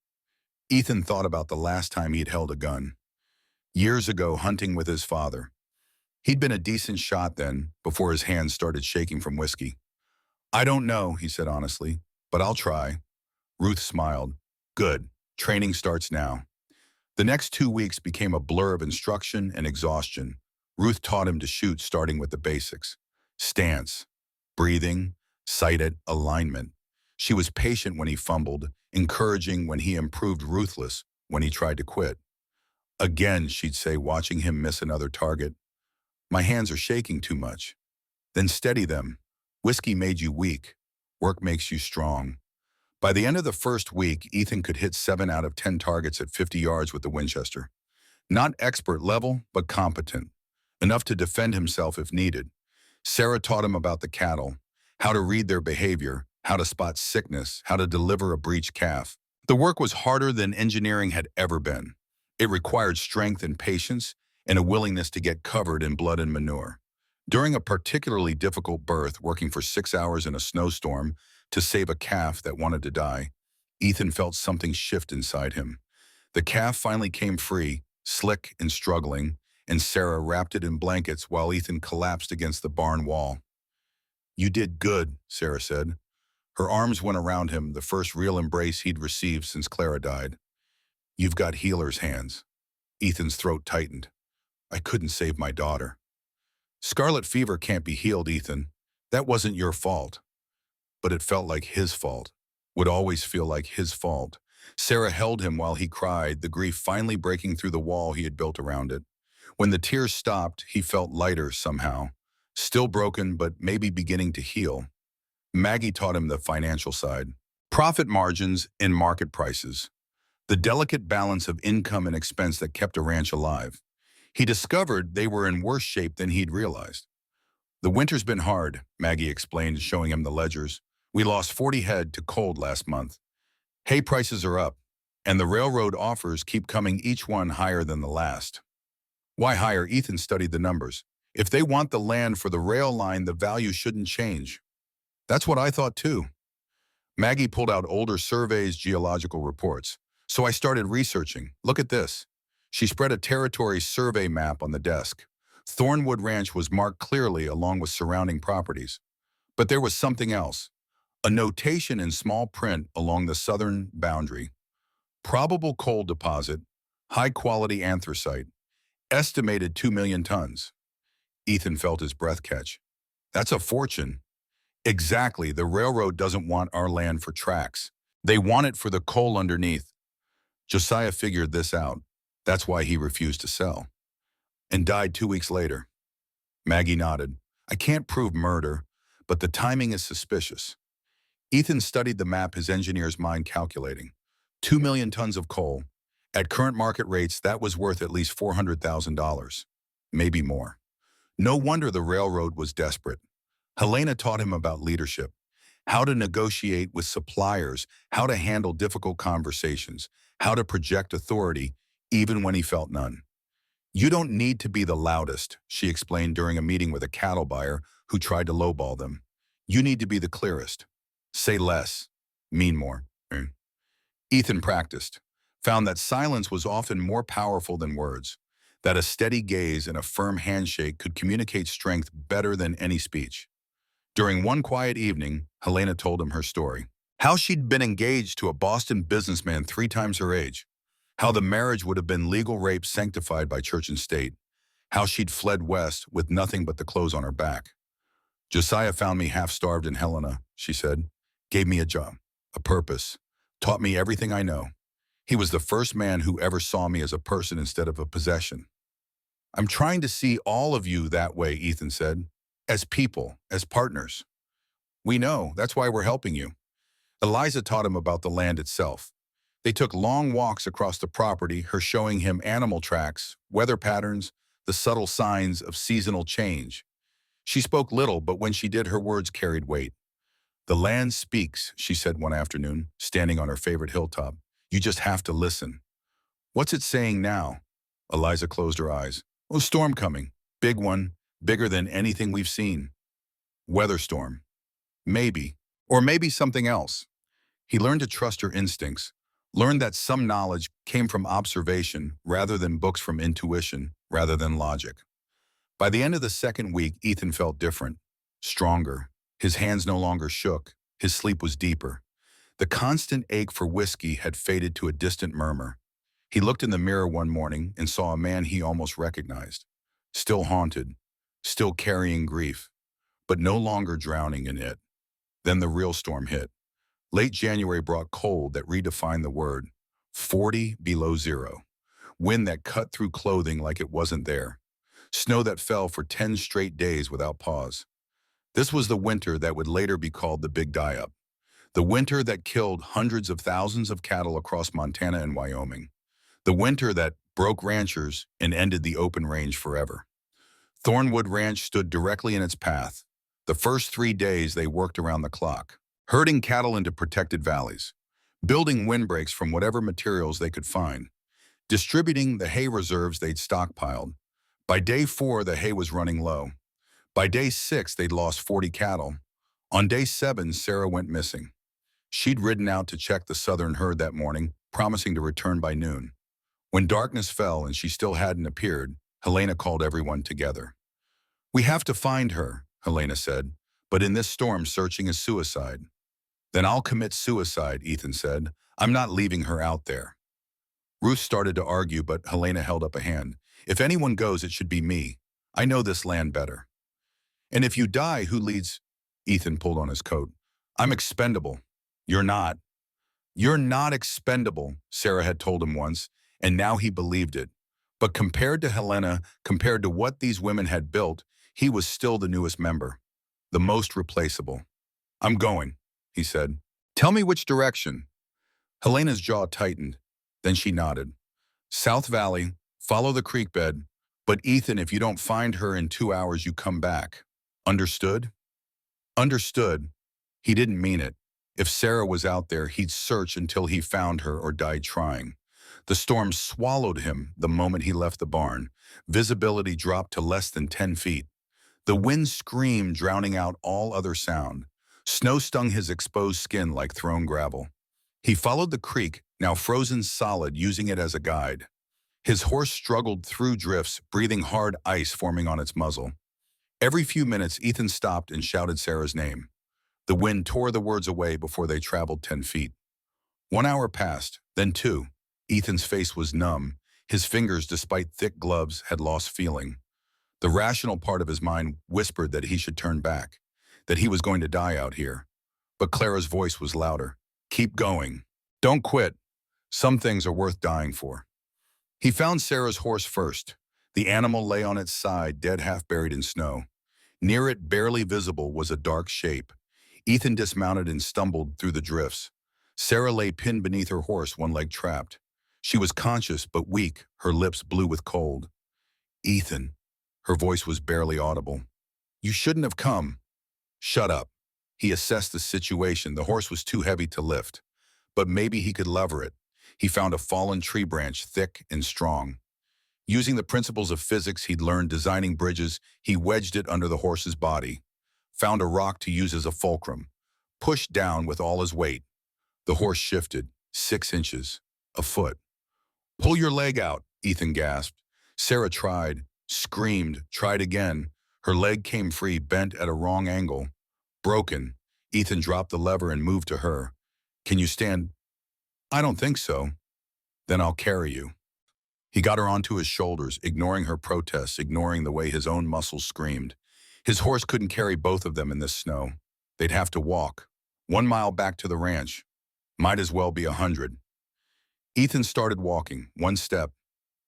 Ethan thought about the last time he'd held a gun. Years ago, hunting with his father. He'd been a decent shot then, before his hands started shaking from whiskey. "I don't know," he said honestly, "but I'll try." Ruth smiled. "Good. Training starts now." The next 2 weeks became a blur of instruction and exhaustion. Ruth taught him to shoot, starting with the basics. Stance, breathing, sighted, alignment. She was patient when he fumbled, encouraging when he improved, ruthless when he tried to quit. Again, she'd say, watching him miss another target, "My hands are shaking too much." "Then steady them. Whiskey made you weak. Work makes you strong." By the end of the first week, Ethan could hit 7 out of 10 targets at 50 yards with the Winchester. Not expert level, but competent. Enough to defend himself if needed. Sarah taught him about the cattle, how to read their behavior, how to spot sickness, how to deliver a breached calf. The work was harder than engineering had ever been. It required strength and patience and a willingness to get covered in blood and manure. During a particularly difficult birth, working for 6 hours in a snowstorm to save a calf that wanted to die, Ethan felt something shift inside him. The calf finally came free, slick and struggling, and Sarah wrapped it in blankets while Ethan collapsed against the barn wall. "You did good," Sarah said. Her arms went around him, the first real embrace he'd received since Clara died. "You've got healer's hands." Ethan's throat tightened. "I couldn't save my daughter." "Scarlet fever can't be healed, Ethan. That wasn't your fault." But it felt like his fault. Would always feel like his fault. Sarah held him while he cried, the grief finally breaking through the wall he had built around it. When the tears stopped, he felt lighter somehow. Still broken, but maybe beginning to heal. Maggie taught him the financial side. Profit margins and market prices. The delicate balance of income and expense that kept a ranch alive. He discovered they were in worse shape than he'd realized. "The winter's been hard," Maggie explained, showing him the ledgers. "We lost 40 head to cold last month. Hay prices are up, and the railroad offers keep coming, each one higher than the last." "Why higher?" Ethan studied the numbers. "If they want the land for the rail line, the value shouldn't change." "That's what I thought too." Maggie pulled out older surveys, geological reports. "So I started researching. Look at this." She spread a territory survey map on the desk. Thornwood Ranch was marked clearly along with surrounding properties. But there was something else. A notation in small print along the southern boundary. "Probable coal deposit, high-quality anthracite, estimated 2 million tons." Ethan felt his breath catch. "That's a fortune." "Exactly. The railroad doesn't want our land for tracks. They want it for the coal underneath." Josiah figured this out. That's why he refused to sell. "And died 2 weeks later." Maggie nodded. "I can't prove murder, but the timing is suspicious." Ethan studied the map, his engineer's mind calculating. 2 million tons of coal. At current market rates, that was worth at least $400,000. Maybe more. No wonder the railroad was desperate. Helena taught him about leadership, how to negotiate with suppliers, how to handle difficult conversations, how to project authority, even when he felt none. "You don't need to be the loudest," she explained during a meeting with a cattle buyer who tried to lowball them. "You need to be the clearest. Say less, mean more." Ethan practiced, found that silence was often more powerful than words, that a steady gaze and a firm handshake could communicate strength better than any speech. During one quiet evening, Helena told him her story. How she'd been engaged to a Boston businessman 3 times her age. How the marriage would have been legal rape sanctified by church and state. How she'd fled west with nothing but the clothes on her back. "Josiah found me half-starved in Helena," she said. "Gave me a job, a purpose, taught me everything I know. He was the first man who ever saw me as a person instead of a possession." "I'm trying to see all of you that way," Ethan said. "As people, as partners." "We know, that's why we're helping you." Eliza taught him about the land itself. They took long walks across the property, her showing him animal tracks, weather patterns, the subtle signs of seasonal change. She spoke little, but when she did, her words carried weight. "The land speaks," she said one afternoon, standing on her favorite hilltop. "You just have to listen." "What's it saying now?" Eliza closed her eyes. "Oh, storm coming. Big one, bigger than anything we've seen." "Weather storm. Maybe. Or maybe something else." He learned to trust her instincts, learned that some knowledge came from observation rather than books, from intuition rather than logic. By the end of the second week, Ethan felt different, stronger. His hands no longer shook. His sleep was deeper. The constant ache for whiskey had faded to a distant murmur. He looked in the mirror one morning and saw a man he almost recognized, still haunted, still carrying grief, but no longer drowning in it. Then the real storm hit. Late January brought cold that redefined the word. 40 below zero. Wind that cut through clothing like it wasn't there. Snow that fell for 10 straight days without pause. This was the winter that would later be called the Big Die-Up. The winter that killed hundreds of thousands of cattle across Montana and Wyoming. The winter that broke ranchers and ended the open range forever. Thornwood Ranch stood directly in its path. The first 3 days they worked around the clock, herding cattle into protected valleys, building windbreaks from whatever materials they could find, distributing the hay reserves they'd stockpiled. By day 4, the hay was running low. By day 6, they'd lost 40 cattle. On day 7, Sarah went missing. She'd ridden out to check the southern herd that morning, promising to return by noon. When darkness fell and she still hadn't appeared, Helena called everyone together. "We have to find her," Helena said, "but in this storm searching is suicide." "Then I'll commit suicide," Ethan said. "I'm not leaving her out there." Ruth started to argue, but Helena held up a hand. "If anyone goes, it should be me. I know this land better." "And if you die, who leads?" Ethan pulled on his coat. "I'm expendable." "You're not." "You're not expendable," Sarah had told him once, and now he believed it. But compared to Helena, compared to what these women had built, he was still the newest member, the most replaceable. "I'm going," he said. "Tell me which direction." Helena's jaw tightened. Then she nodded. "South Valley, follow the creek bed. But Ethan, if you don't find her in 2 hours, you come back. Understood?" Understood. He didn't mean it. If Sarah was out there, he'd search until he found her or died trying. The storm swallowed him the moment he left the barn. Visibility dropped to less than 10 feet. The wind screamed, drowning out all other sound. Snow stung his exposed skin like thrown gravel. He followed the creek, now frozen solid, using it as a guide. His horse struggled through drifts, breathing hard ice forming on its muzzle. Every few minutes, Ethan stopped and shouted Sarah's name. The wind tore the words away before they traveled 10 feet. 1 hour passed, then 2. Ethan's face was numb. His fingers, despite thick gloves, had lost feeling. The rational part of his mind whispered that he should turn back, that he was going to die out here. But Clara's voice was louder. "Keep going. Don't quit. Some things are worth dying for." He found Sarah's horse first. The animal lay on its side, dead, half buried in snow. Near it, barely visible, was a dark shape. Ethan dismounted and stumbled through the drifts. Sarah lay pinned beneath her horse, one leg trapped. She was conscious but weak, her lips blue with cold. "Ethan." Her voice was barely audible. "You shouldn't have come." "Shut up." He assessed the situation. The horse was too heavy to lift. But maybe he could lever it. He found a fallen tree branch, thick and strong. Using the principles of physics he'd learned designing bridges, he wedged it under the horse's body. Found a rock to use as a fulcrum. Pushed down with all his weight. The horse shifted, 6 inches, a foot. "Pull your leg out," Ethan gasped. Sarah tried, screamed, tried again. Her leg came free, bent at a wrong angle. Broken. Ethan dropped the lever and moved to her. "Can you stand?" "I don't think so." "Then I'll carry you." He got her onto his shoulders, ignoring her protests, ignoring the way his own muscles screamed. His horse couldn't carry both of them in this snow. They'd have to walk. 1 mile back to the ranch. Might as well be 100. Ethan started walking, one step,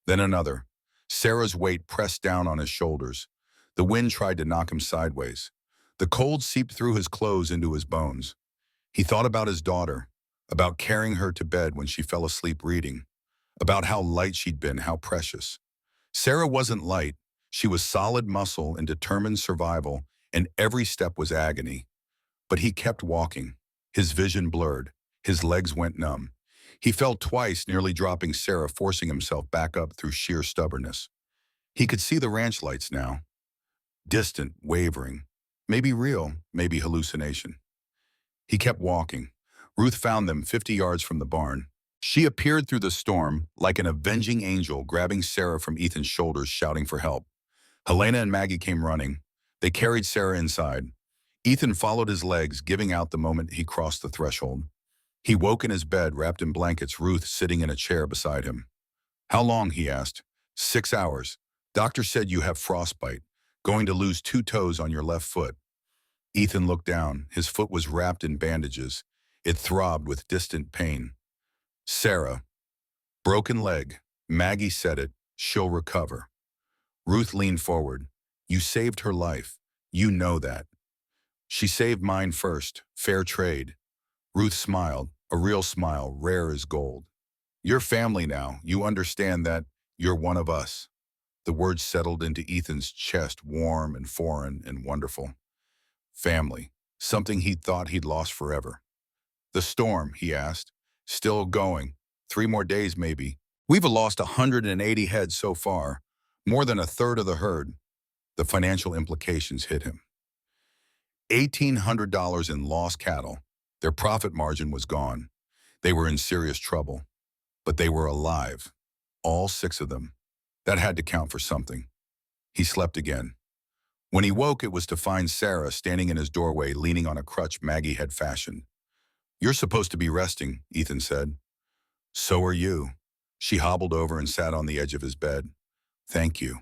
then another. Sarah's weight pressed down on his shoulders. The wind tried to knock him sideways. The cold seeped through his clothes into his bones. He thought about his daughter, about carrying her to bed when she fell asleep reading, about how light she'd been, how precious. Sarah wasn't light. She was solid muscle and determined survival, and every step was agony. But he kept walking. His vision blurred. His legs went numb. He fell twice, nearly dropping Sarah, forcing himself back up through sheer stubbornness. He could see the ranch lights now. Distant, wavering. Maybe real, maybe hallucination. He kept walking. Ruth found them 50 yards from the barn. She appeared through the storm like an avenging angel, grabbing Sarah from Ethan's shoulders, shouting for help. Helena and Maggie came running. They carried Sarah inside. Ethan followed his legs, giving out the moment he crossed the threshold. He woke in his bed, wrapped in blankets, Ruth sitting in a chair beside him. "How long?" he asked. 6 hours. "Doctor said you have frostbite. Going to lose 2 toes on your left foot." Ethan looked down. His foot was wrapped in bandages. It throbbed with distant pain. "Sarah." "Broken leg." Maggie said it. "She'll recover." Ruth leaned forward. "You saved her life. You know that." "She saved mine first. Fair trade." Ruth smiled, a real smile, rare as gold. "You're family now. You understand that. You're one of us." The words settled into Ethan's chest, warm and foreign and wonderful. Family. Something he'd thought he'd lost forever. "The storm," he asked. "Still going. 3 more days, maybe. We've lost 180 heads so far. More than a third of the herd." The financial implications hit him. $1,800 in lost cattle. Their profit margin was gone. They were in serious trouble. But they were alive. All 6 of them. That had to count for something. He slept again. When he woke, it was to find Sarah standing in his doorway, leaning on a crutch Maggie had fashioned. "You're supposed to be resting," Ethan said. "So are you." She hobbled over and sat on the edge of his bed. "Thank you.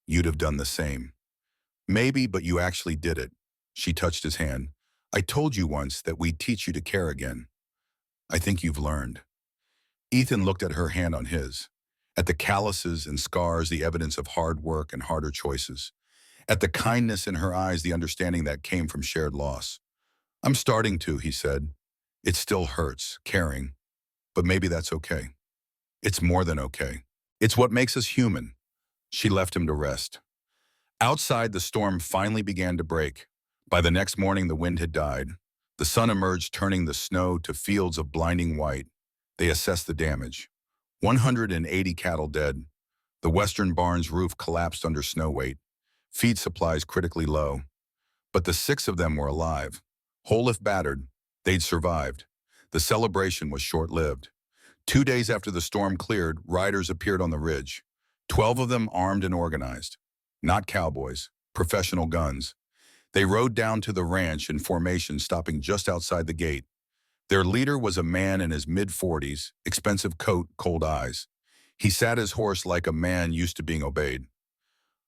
You'd have done the same." "Maybe, but you actually did it." She touched his hand. "I told you once that we'd teach you to care again. I think you've learned." Ethan looked at her hand on his, at the calluses and scars, the evidence of hard work and harder choices, at the kindness in her eyes, the understanding that came from shared loss. "I'm starting to," he said. "It still hurts, caring, but maybe that's okay. It's more than okay. It's what makes us human." She left him to rest. Outside, the storm finally began to break. By the next morning, the wind had died. The sun emerged, turning the snow to fields of blinding white. They assessed the damage. 180 cattle dead. The western barn's roof collapsed under snow weight. Feed supplies critically low. But the 6 of them were alive. Whole if battered, they'd survived. The celebration was short-lived. 2 days after the storm cleared, riders appeared on the ridge. 12 of them armed and organized. Not cowboys, professional guns. They rode down to the ranch in formation, stopping just outside the gate. Their leader was a man in his mid-40s, expensive coat, cold eyes. He sat his horse like a man used to being obeyed.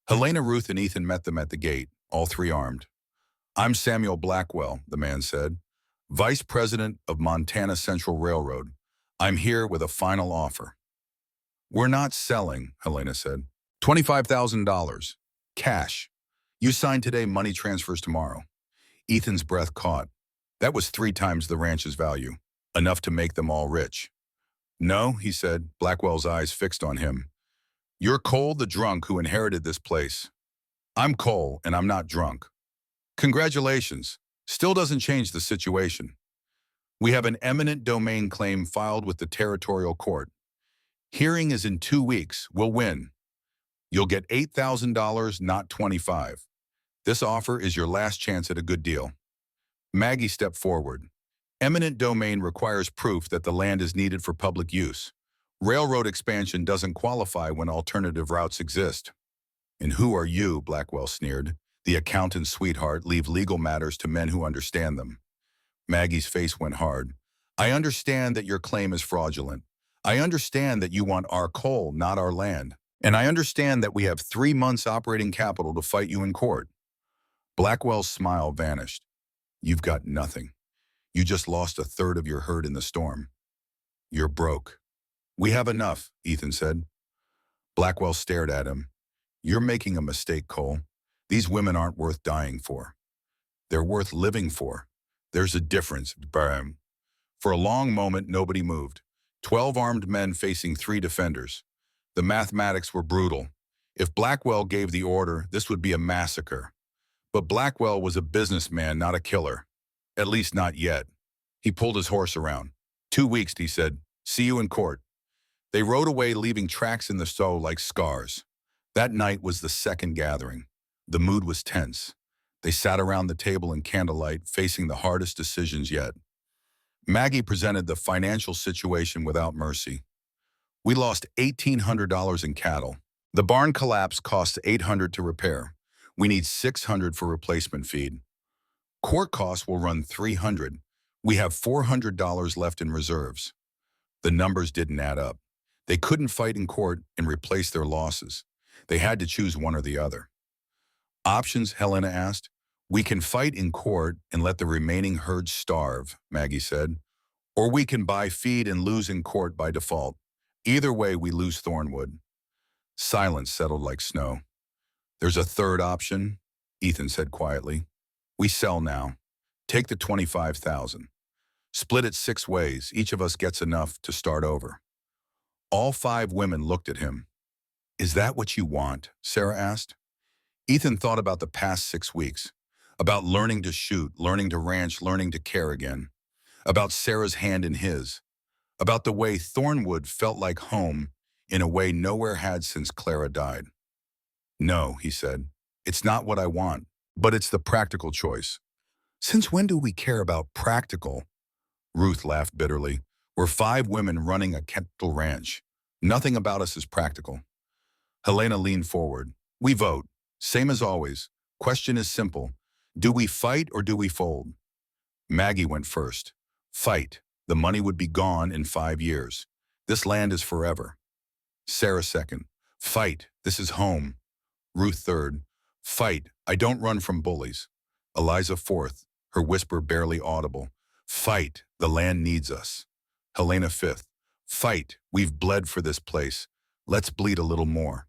Helena, Ruth, and Ethan met them at the gate, all 3 armed. "I'm Samuel Blackwell," the man said, "Vice President of Montana Central Railroad. I'm here with a final offer." "We're not selling," Helena said. $25,000. Cash. You sign today, money transfers tomorrow." Ethan's breath caught. That was 3 times the ranch's value, enough to make them all rich. "No," he said, Blackwell's eyes fixed on him. "You're Cole, the drunk who inherited this place." "I'm Cole, and I'm not drunk." "Congratulations. Still doesn't change the situation. We have an eminent domain claim filed with the territorial court. Hearing is in 2 weeks. We'll win. You'll get $8,000, not 25. This offer is your last chance at a good deal." Maggie stepped forward. "Eminent domain requires proof that the land is needed for public use. Railroad expansion doesn't qualify when alternative routes exist." "And who are you?" Blackwell sneered. "The accountant's sweetheart. Leave legal matters to men who understand them." Maggie's face went hard. "I understand that your claim is fraudulent. I understand that you want our coal, not our land. And I understand that we have 3 months operating capital to fight you in court." Blackwell's smile vanished. "You've got nothing. You just lost 1/3 of your herd in the storm. You're broke." "We have enough," Ethan said. Blackwell stared at him. "You're making a mistake, Cole. These women aren't worth dying for. They're worth living for. There's a difference." Bam. For a long moment, nobody moved. 12 armed men facing 3 defenders. The mathematics were brutal. If Blackwell gave the order, this would be a massacre. But Blackwell was a businessman, not a killer. At least not yet. He pulled his horse around. 2 weeks, he said. "See you in court." They rode away, leaving tracks in the snow like scars. That night was the second gathering. The mood was tense. They sat around the table in candlelight, facing the hardest decisions yet. Maggie presented the financial situation without mercy. "We lost $1,800 in cattle. The barn collapse cost $800 to repair. We need $600 for replacement feed. Court costs will run $300. We have $400 left in reserves." The numbers didn't add up. They couldn't fight in court and replace their losses. They had to choose one or the other. "Options?" Helena asked. "We can fight in court and let the remaining herd starve," Maggie said. "Or we can buy feed and lose in court by default. Either way, we lose Thornwood." Silence settled like snow. "There's a third option," Ethan said quietly. "We sell now. Take the 25,000. Split it 6 ways. Each of us gets enough to start over." All 5 women looked at him. "Is that what you want?" Sarah asked. Ethan thought about the past 6 weeks, about learning to shoot, learning to ranch, learning to care again, about Sarah's hand in his, about the way Thornwood felt like home in a way nowhere had since Clara died. "No," he said, "it's not what I want, but it's the practical choice." "Since when do we care about practical?" Ruth laughed bitterly. "We're 5 women running a cattle ranch. Nothing about us is practical. Helena leaned forward. We vote. Same as always. Question is simple. Do we fight or do we fold? Maggie went first. Fight. The money would be gone in 5 years. This land is forever. Sarah second. Fight. This is home. Ruth third. Fight. I don't run from bullies. Eliza fourth, her whisper barely audible. Fight. The land needs us. Helena fifth. Fight. We've bled for this place. Let's bleed a little more.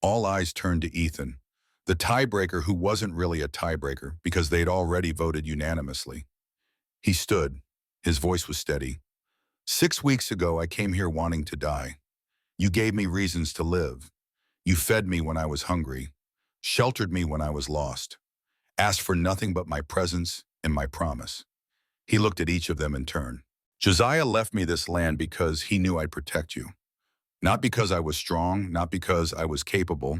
All eyes turned to Ethan, the tiebreaker who wasn't really a tiebreaker because they'd already voted unanimously. He stood. His voice was steady. 6 weeks ago, I came here wanting to die. You gave me reasons to live. You fed me when I was hungry, sheltered me when I was lost, asked for nothing but my presence and my promise. He looked at each of them in turn. Josiah left me this land because he knew I'd protect you. Not because I was strong, not because I was capable,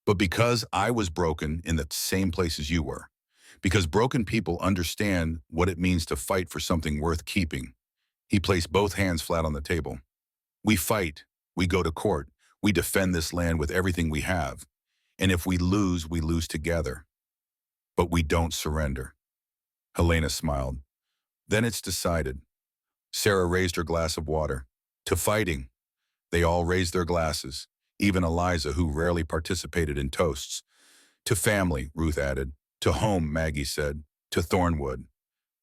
but because I was broken in the same place as you were. Because broken people understand what it means to fight for something worth keeping. He placed both hands flat on the table. We fight, we go to court, we defend this land with everything we have. And if we lose together. But we don't surrender. Helena smiled. Then it's decided. Sarah raised her glass of water. To fighting. They all raised their glasses, even Eliza, who rarely participated in toasts. To family, Ruth added. To home, Maggie said. To Thornwood.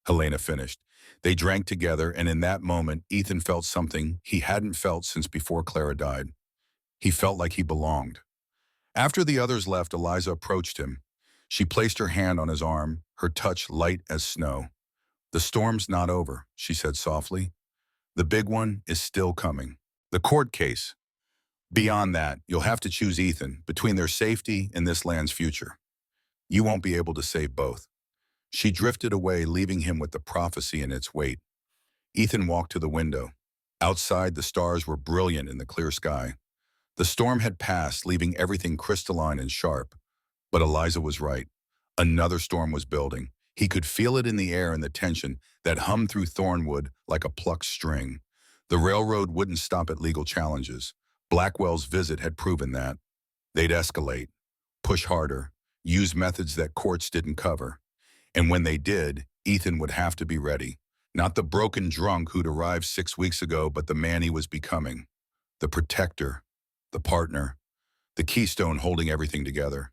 Helena finished. They drank together, and in that moment, Ethan felt something he hadn't felt since before Clara died. He felt like he belonged. After the others left, Eliza approached him. She placed her hand on his arm, her touch light as snow. The storm's not over, she said softly. The big one is still coming. The court case. Beyond that, you'll have to choose Ethan between their safety and this land's future. You won't be able to save both. She drifted away, leaving him with the prophecy in its weight. Ethan walked to the window. Outside, the stars were brilliant in the clear sky. The storm had passed, leaving everything crystalline and sharp. But Eliza was right. Another storm was building. He could feel it in the air and the tension that hummed through Thornwood like a plucked string. The railroad wouldn't stop at legal challenges. Blackwell's visit had proven that. They'd escalate, push harder, use methods that courts didn't cover. And when they did, Ethan would have to be ready. Not the broken drunk who'd arrived 6 weeks ago, but the man he was becoming. The protector, the partner, the keystone holding everything together.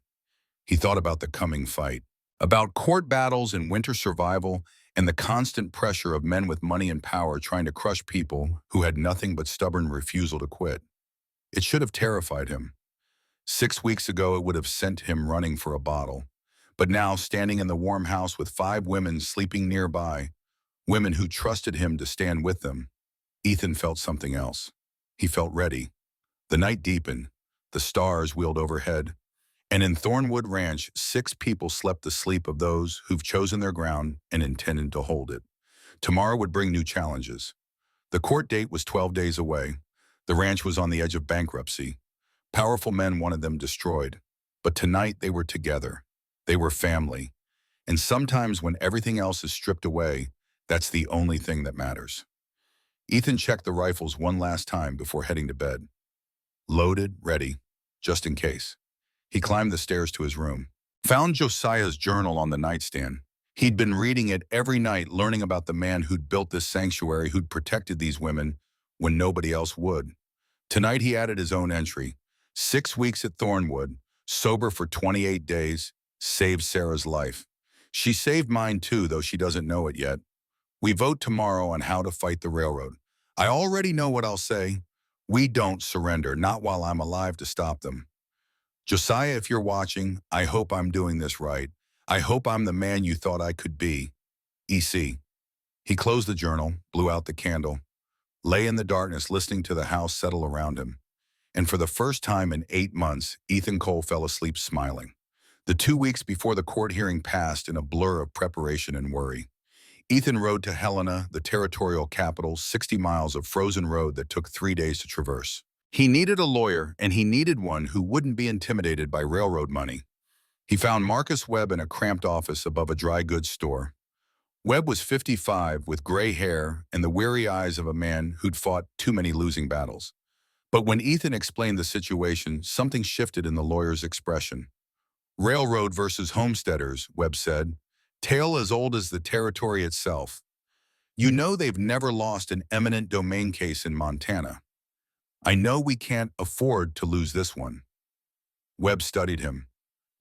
He thought about the coming fight, about court battles and winter survival, and the constant pressure of men with money and power trying to crush people who had nothing but stubborn refusal to quit. It should have terrified him. 6 weeks ago, it would have sent him running for a bottle. But now, standing in the warm house with 5 women sleeping nearby, women who trusted him to stand with them, Ethan felt something else. He felt ready. The night deepened. The stars wheeled overhead. And in Thornwood Ranch, 6 people slept the sleep of those who've chosen their ground and intended to hold it. Tomorrow would bring new challenges. The court date was 12 days away. The ranch was on the edge of bankruptcy. Powerful men wanted them destroyed. But tonight they were together. They were family. And sometimes when everything else is stripped away, that's the only thing that matters. Ethan checked the rifles one last time before heading to bed. Loaded, ready, just in case. He climbed the stairs to his room, found Josiah's journal on the nightstand. He'd been reading it every night, learning about the man who'd built this sanctuary, who'd protected these women when nobody else would. Tonight he added his own entry. 6 weeks at Thornwood, sober for 28 days, saved Sarah's life. She saved mine too, though she doesn't know it yet. We vote tomorrow on how to fight the railroad. I already know what I'll say. We don't surrender, not while I'm alive to stop them. Josiah, if you're watching, I hope I'm doing this right. I hope I'm the man you thought I could be. E.C. He closed the journal, blew out the candle, lay in the darkness listening to the house settle around him. And for the first time in 8 months, Ethan Cole fell asleep smiling. The 2 weeks before the court hearing passed in a blur of preparation and worry. Ethan rode to Helena, the territorial capital, 60 miles of frozen road that took 3 days to traverse. He needed a lawyer, and he needed one who wouldn't be intimidated by railroad money. He found Marcus Webb in a cramped office above a dry goods store. Webb was 55, with gray hair and the weary eyes of a man who'd fought too many losing battles. But when Ethan explained the situation, something shifted in the lawyer's expression. Railroad versus homesteaders, Webb said. Tale as old as the territory itself. You know they've never lost an eminent domain case in Montana. I know we can't afford to lose this one. Webb studied him.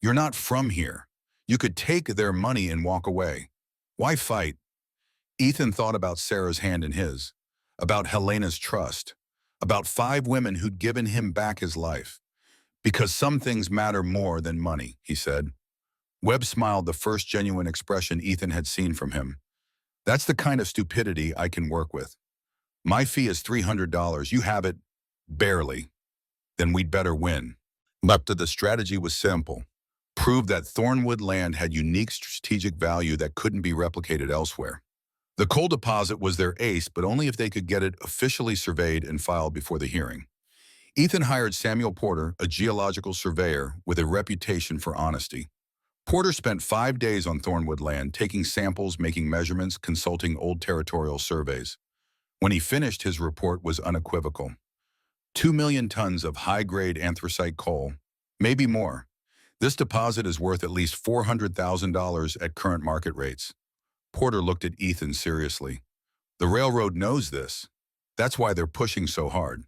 You're not from here. You could take their money and walk away. Why fight? Ethan thought about Sarah's hand in his, about Helena's trust, about 5 women who'd given him back his life. Because some things matter more than money, he said. Webb smiled, the first genuine expression Ethan had seen from him. That's the kind of stupidity I can work with. My fee is $300. You have it, barely. Then we'd better win. But the strategy was simple. Prove that Thornwood land had unique strategic value that couldn't be replicated elsewhere. The coal deposit was their ace, but only if they could get it officially surveyed and filed before the hearing. Ethan hired Samuel Porter, a geological surveyor with a reputation for honesty. Porter spent 5 days on Thornwood land, taking samples, making measurements, consulting old territorial surveys. When he finished, his report was unequivocal. 2 million tons of high-grade anthracite coal, maybe more. This deposit is worth at least $400,000 at current market rates. Porter looked at Ethan seriously. The railroad knows this. That's why they're pushing so hard.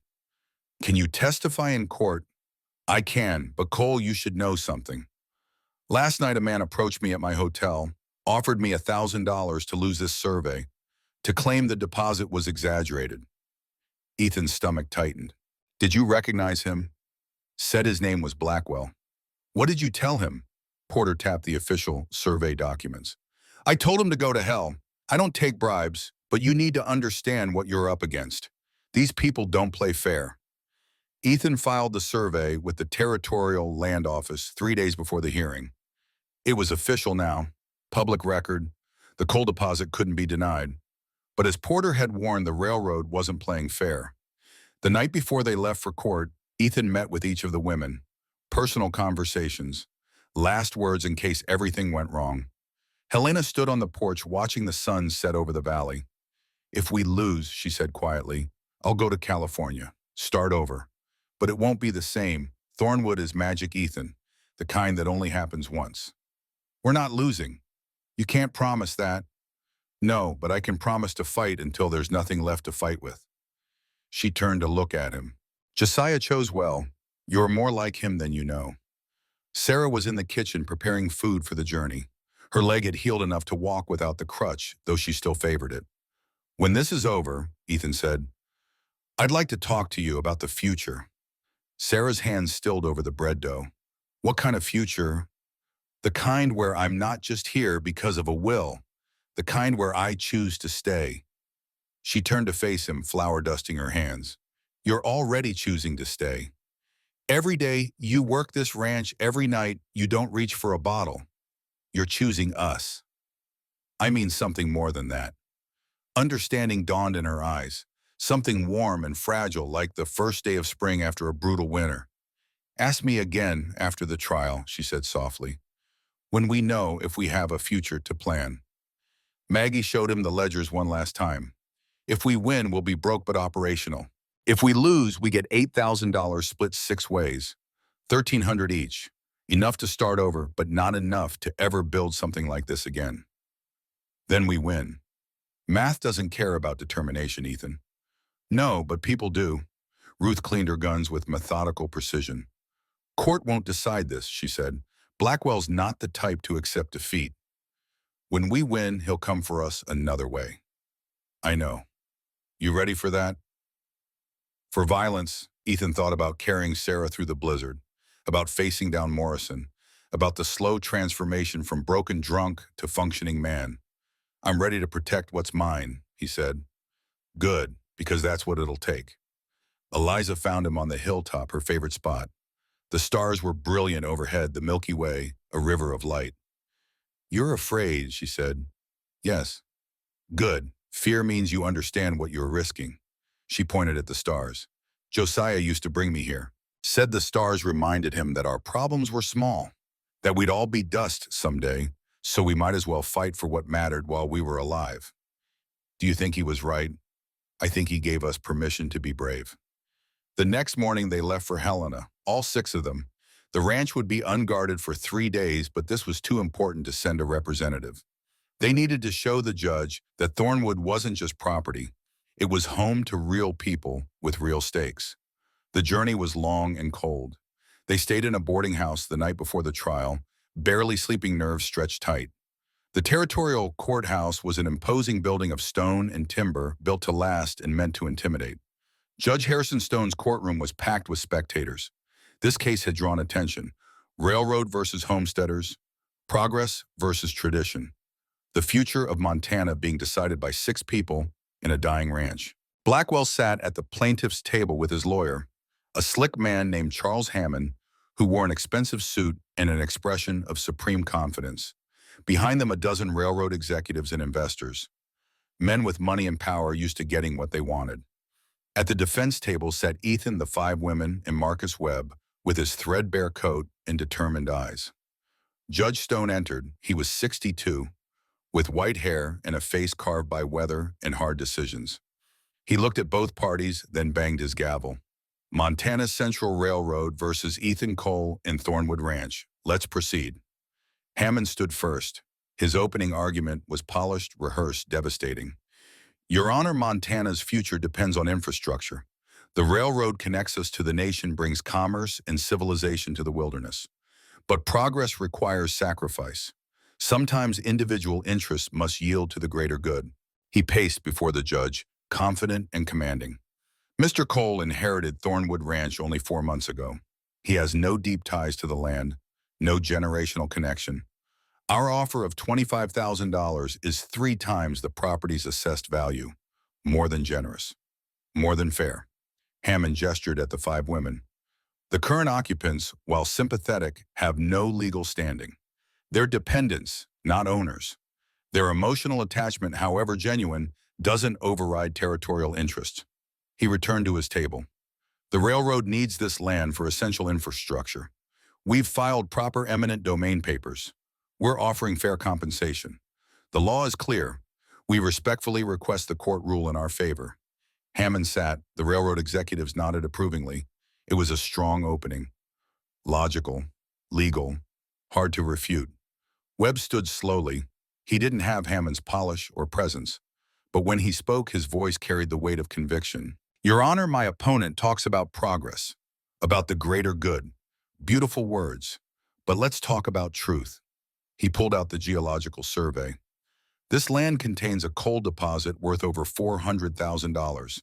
Can you testify in court? I can, but Cole, you should know something. Last night a man approached me at my hotel, offered me $1,000 to lose this survey, to claim the deposit was exaggerated. Ethan's stomach tightened. Did you recognize him? Said his name was Blackwell. What did you tell him? Porter tapped the official survey documents. I told him to go to hell. I don't take bribes, but you need to understand what you're up against. These people don't play fair. Ethan filed the survey with the Territorial Land Office 3 days before the hearing. It was official now, public record. The coal deposit couldn't be denied. But as Porter had warned, the railroad wasn't playing fair. The night before they left for court, Ethan met with each of the women. Personal conversations, last words in case everything went wrong. Helena stood on the porch watching the sun set over the valley. If we lose, she said quietly, I'll go to California, start over. But it won't be the same. Thornwood is magic, Ethan, the kind that only happens once. We're not losing. You can't promise that. No, but I can promise to fight until there's nothing left to fight with. She turned to look at him. Josiah chose well. You're more like him than you know. Sarah was in the kitchen preparing food for the journey. Her leg had healed enough to walk without the crutch, though she still favored it. When this is over, Ethan said, I'd like to talk to you about the future. Sarah's hands stilled over the bread dough. What kind of future? The kind where I'm not just here because of a will. The kind where I choose to stay. She turned to face him, flour dusting her hands. You're already choosing to stay. Every day you work this ranch, every night you don't reach for a bottle. You're choosing us. I mean something more than that. Understanding dawned in her eyes, something warm and fragile like the first day of spring after a brutal winter. Ask me again after the trial, she said softly, when we know if we have a future to plan. Maggie showed him the ledgers one last time. If we win, we'll be broke but operational. If we lose, we get $8,000 split 6 ways, $1,300 each. Enough to start over, but not enough to ever build something like this again. Then we win. Math doesn't care about determination, Ethan. No, but people do. Ruth cleaned her guns with methodical precision. Court won't decide this, she said. Blackwell's not the type to accept defeat. When we win, he'll come for us another way. I know. You ready for that? For violence, Ethan thought about carrying Sarah through the blizzard, about facing down Morrison, about the slow transformation from broken drunk to functioning man. I'm ready to protect what's mine, he said. Good, because that's what it'll take. Eliza found him on the hilltop, her favorite spot. The stars were brilliant overhead, the Milky Way, a river of light. You're afraid, she said. Yes. Good. Fear means you understand what you're risking. She pointed at the stars. Josiah used to bring me here. Said the stars reminded him that our problems were small, that we'd all be dust someday, so we might as well fight for what mattered while we were alive. Do you think he was right? I think he gave us permission to be brave. The next morning, they left for Helena, all six of them. The ranch would be unguarded for 3 days, but this was too important to send a representative. They needed to show the judge that Thornwood wasn't just property. It was home to real people with real stakes. The journey was long and cold. They stayed in a boarding house the night before the trial, barely sleeping, nerves stretched tight. The territorial courthouse was an imposing building of stone and timber built to last and meant to intimidate. Judge Harrison Stone's courtroom was packed with spectators. This case had drawn attention. Railroad versus homesteaders, progress versus tradition. The future of Montana being decided by six people in a dying ranch. Blackwell sat at the plaintiff's table with his lawyer, a slick man named Charles Hammond, who wore an expensive suit and an expression of supreme confidence. Behind them, a dozen railroad executives and investors. Men with money and power used to getting what they wanted. At the defense table sat Ethan, the five women, and Marcus Webb, with his threadbare coat and determined eyes. Judge Stone entered. He was 62, with white hair and a face carved by weather and hard decisions. He looked at both parties, then banged his gavel. Montana Central Railroad versus Ethan Cole and Thornwood Ranch. Let's proceed. Hammond stood first. His opening argument was polished, rehearsed, devastating. Your Honor, Montana's future depends on infrastructure. The railroad connects us to the nation, brings commerce and civilization to the wilderness. But progress requires sacrifice. Sometimes individual interests must yield to the greater good. He paced before the judge, confident and commanding. Mr. Cole inherited Thornwood Ranch only 4 months ago. He has no deep ties to the land, no generational connection. Our offer of $25,000 is 3 times the property's assessed value. More than generous. More than fair. Hammond gestured at the 5 women. The current occupants, while sympathetic, have no legal standing. They're dependents, not owners. Their emotional attachment, however genuine, doesn't override territorial interest. He returned to his table. The railroad needs this land for essential infrastructure. We've filed proper eminent domain papers. We're offering fair compensation. The law is clear. We respectfully request the court rule in our favor. Hammond sat. The railroad executives nodded approvingly. It was a strong opening. Logical, legal, hard to refute. Webb stood slowly. He didn't have Hammond's polish or presence, but when he spoke, his voice carried the weight of conviction. Your Honor, my opponent talks about progress, about the greater good. Beautiful words, but let's talk about truth. He pulled out the geological survey. This land contains a coal deposit worth over $400,000.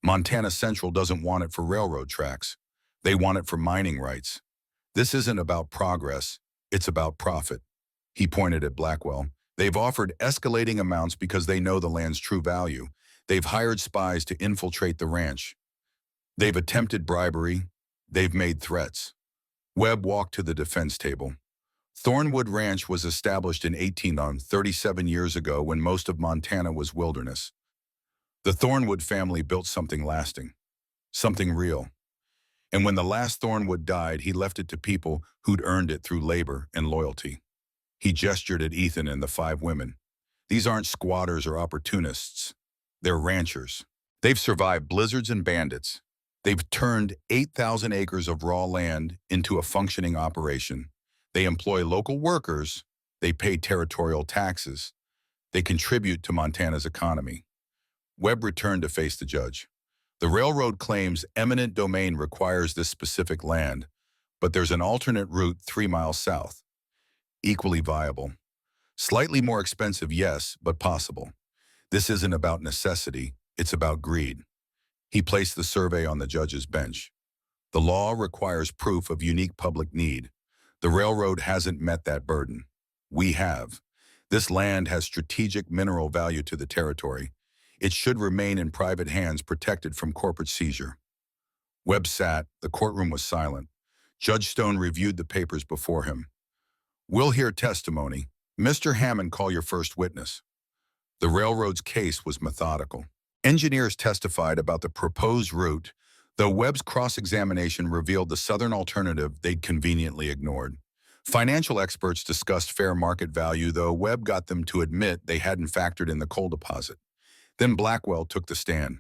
Montana Central doesn't want it for railroad tracks. They want it for mining rights. This isn't about progress, it's about profit. He pointed at Blackwell. They've offered escalating amounts because they know the land's true value. They've hired spies to infiltrate the ranch. They've attempted bribery. They've made threats. Webb walked to the defense table. Thornwood Ranch was established in 1837 years ago when most of Montana was wilderness. The Thornwood family built something lasting, something real. And when the last Thornwood died, he left it to people who'd earned it through labor and loyalty. He gestured at Ethan and the 5 women. These aren't squatters or opportunists. They're ranchers. They've survived blizzards and bandits. They've turned 8,000 acres of raw land into a functioning operation. They employ local workers. They pay territorial taxes. They contribute to Montana's economy. Webb returned to face the judge. The railroad claims eminent domain requires this specific land, but there's an alternate route 3 miles south. Equally viable. Slightly more expensive, yes, but possible. This isn't about necessity, it's about greed. He placed the survey on the judge's bench. The law requires proof of unique public need. The railroad hasn't met that burden. We have. This land has strategic mineral value to the territory. It should remain in private hands, protected from corporate seizure. Webb sat. The courtroom was silent. Judge Stone reviewed the papers before him. We'll hear testimony. Mr. Hammond, call your first witness. The railroad's case was methodical. Engineers testified about the proposed route, though Webb's cross-examination revealed the southern alternative they'd conveniently ignored. Financial experts discussed fair market value, though Webb got them to admit they hadn't factored in the coal deposit. Then Blackwell took the stand.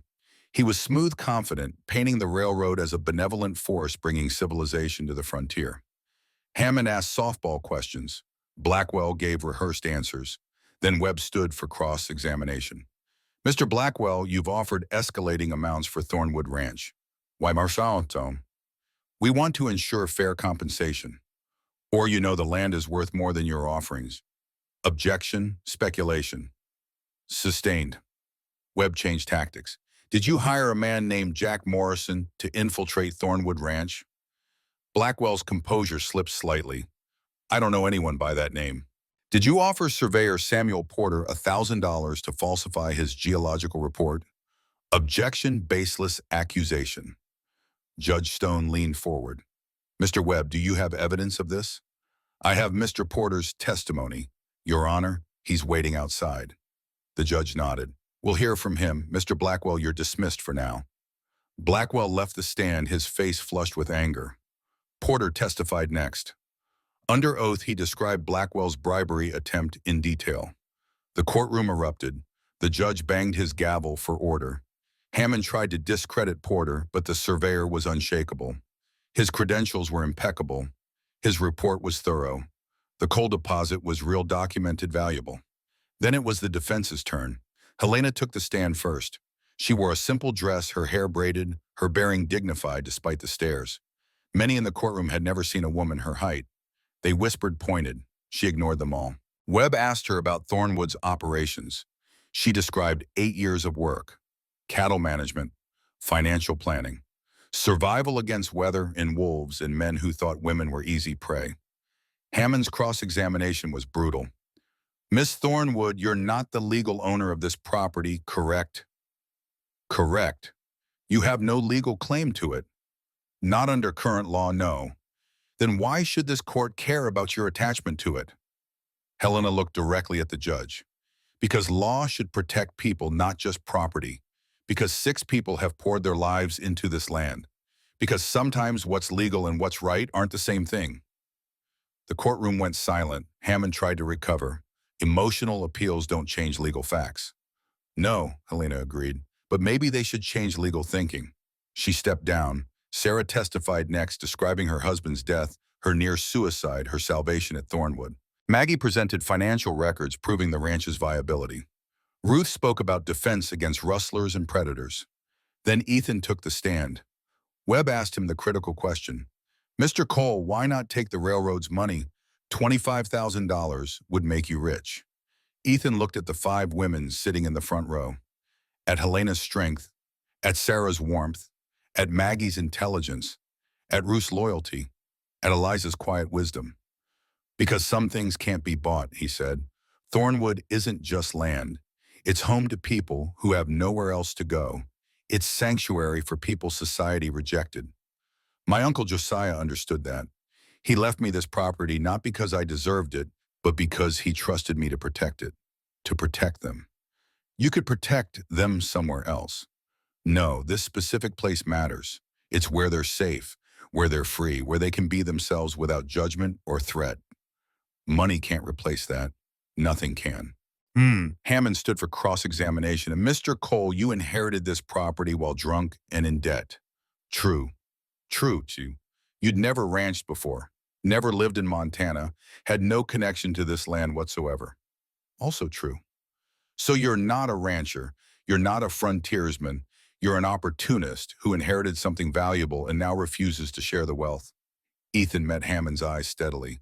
He was smooth confident, painting the railroad as a benevolent force bringing civilization to the frontier. Hammond asked softball questions. Blackwell gave rehearsed answers. Then Webb stood for cross-examination. Mr. Blackwell, you've offered escalating amounts for Thornwood Ranch. Why, Marshal? We want to ensure fair compensation. Or you know the land is worth more than your offerings. Objection, speculation. Sustained. Webb changed tactics. Did you hire a man named Jack Morrison to infiltrate Thornwood Ranch? Blackwell's composure slipped slightly. I don't know anyone by that name. Did you offer surveyor Samuel Porter $1,000 to falsify his geological report? Objection, baseless accusation. Judge Stone leaned forward. Mr. Webb, do you have evidence of this? I have Mr. Porter's testimony. Your Honor, he's waiting outside. The judge nodded. We'll hear from him. Mr. Blackwell, you're dismissed for now. Blackwell left the stand, his face flushed with anger. Porter testified next. Under oath, he described Blackwell's bribery attempt in detail. The courtroom erupted. The judge banged his gavel for order. Hammond tried to discredit Porter, but the surveyor was unshakable. His credentials were impeccable. His report was thorough. The coal deposit was real, documented, valuable. Then it was the defense's turn. Helena took the stand first. She wore a simple dress, her hair braided, her bearing dignified despite the stares. Many in the courtroom had never seen a woman her height. They whispered, pointed. She ignored them all. Webb asked her about Thornwood's operations. She described 8 years of work, cattle management, financial planning, survival against weather and wolves and men who thought women were easy prey. Hammond's cross-examination was brutal. Miss Thornwood, you're not the legal owner of this property, correct? Correct. You have no legal claim to it. Not under current law, no. Then why should this court care about your attachment to it? Helena looked directly at the judge. Because law should protect people, not just property. Because 6 people have poured their lives into this land. Because sometimes what's legal and what's right aren't the same thing. The courtroom went silent. Hammond tried to recover. Emotional appeals don't change legal facts. No, Helena agreed, but maybe they should change legal thinking. She stepped down. Sarah testified next, describing her husband's death, her near suicide, her salvation at Thornwood. Maggie presented financial records proving the ranch's viability. Ruth spoke about defense against rustlers and predators. Then Ethan took the stand. Webb asked him the critical question. Mr. Cole, why not take the railroad's money? $25,000 would make you rich. Ethan looked at the 5 women sitting in the front row. At Helena's strength, at Sarah's warmth, at Maggie's intelligence, at Ruth's loyalty, at Eliza's quiet wisdom. Because some things can't be bought, he said. Thornwood isn't just land. It's home to people who have nowhere else to go. It's sanctuary for people society rejected. My Uncle Josiah understood that. He left me this property not because I deserved it, but because he trusted me to protect it, to protect them. You could protect them somewhere else. No, this specific place matters. It's where they're safe, where they're free, where they can be themselves without judgment or threat. Money can't replace that. Nothing can. Hammond stood for cross-examination. And Mr. Cole, you inherited this property while drunk and in debt. True. True, too. You'd never ranched before, never lived in Montana, had no connection to this land whatsoever. Also true. So you're not a rancher, you're not a frontiersman, you're an opportunist who inherited something valuable and now refuses to share the wealth. Ethan met Hammond's eyes steadily.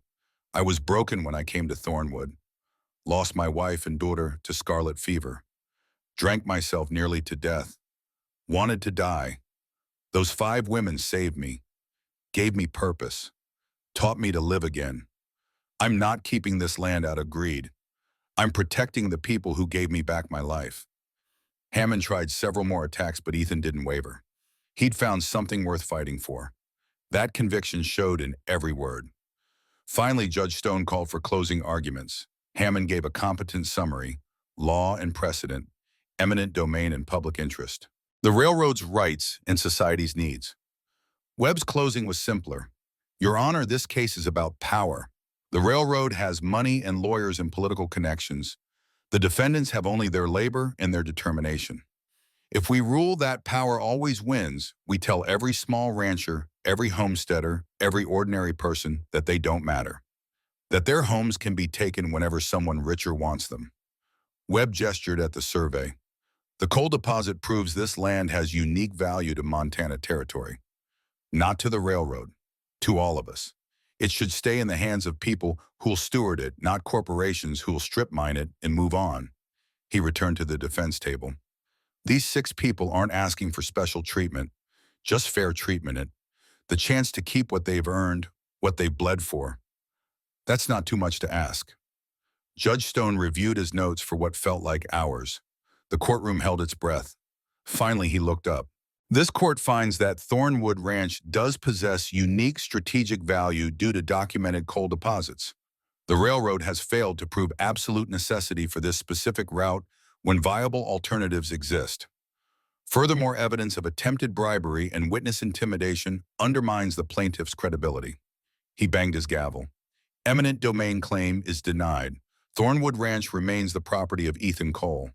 I was broken when I came to Thornwood. Lost my wife and daughter to scarlet fever. Drank myself nearly to death. Wanted to die. Those 5 women saved me. Gave me purpose. Taught me to live again. I'm not keeping this land out of greed. I'm protecting the people who gave me back my life. Hammond tried several more attacks, but Ethan didn't waver. He'd found something worth fighting for. That conviction showed in every word. Finally, Judge Stone called for closing arguments. Hammond gave a competent summary, law and precedent, eminent domain and public interest. The railroad's rights and society's needs. Webb's closing was simpler. Your Honor, this case is about power. The railroad has money and lawyers and political connections. The defendants have only their labor and their determination. If we rule that power always wins, we tell every small rancher, every homesteader, every ordinary person that they don't matter, that their homes can be taken whenever someone richer wants them. Webb gestured at the survey. The coal deposit proves this land has unique value to Montana territory, not to the railroad, to all of us. It should stay in the hands of people who'll steward it, not corporations who'll strip mine it and move on. He returned to the defense table. These 6 people aren't asking for special treatment, just fair treatment, the chance to keep what they've earned, what they've bled for. That's not too much to ask. Judge Stone reviewed his notes for what felt like hours. The courtroom held its breath. Finally, he looked up. This court finds that Thornwood Ranch does possess unique strategic value due to documented coal deposits. The railroad has failed to prove absolute necessity for this specific route when viable alternatives exist. Furthermore, evidence of attempted bribery and witness intimidation undermines the plaintiff's credibility. He banged his gavel. Eminent domain claim is denied. Thornwood Ranch remains the property of Ethan Cole.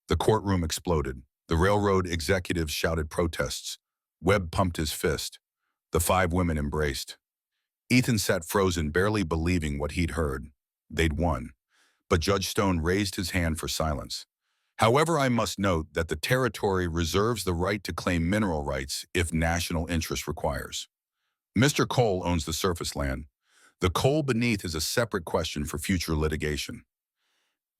The courtroom exploded. The railroad executives shouted protests. Webb pumped his fist. The 5 women embraced. Ethan sat frozen, barely believing what he'd heard. They'd won. But Judge Stone raised his hand for silence. However, I must note that the territory reserves the right to claim mineral rights if national interest requires. Mr. Cole owns the surface land. The coal beneath is a separate question for future litigation.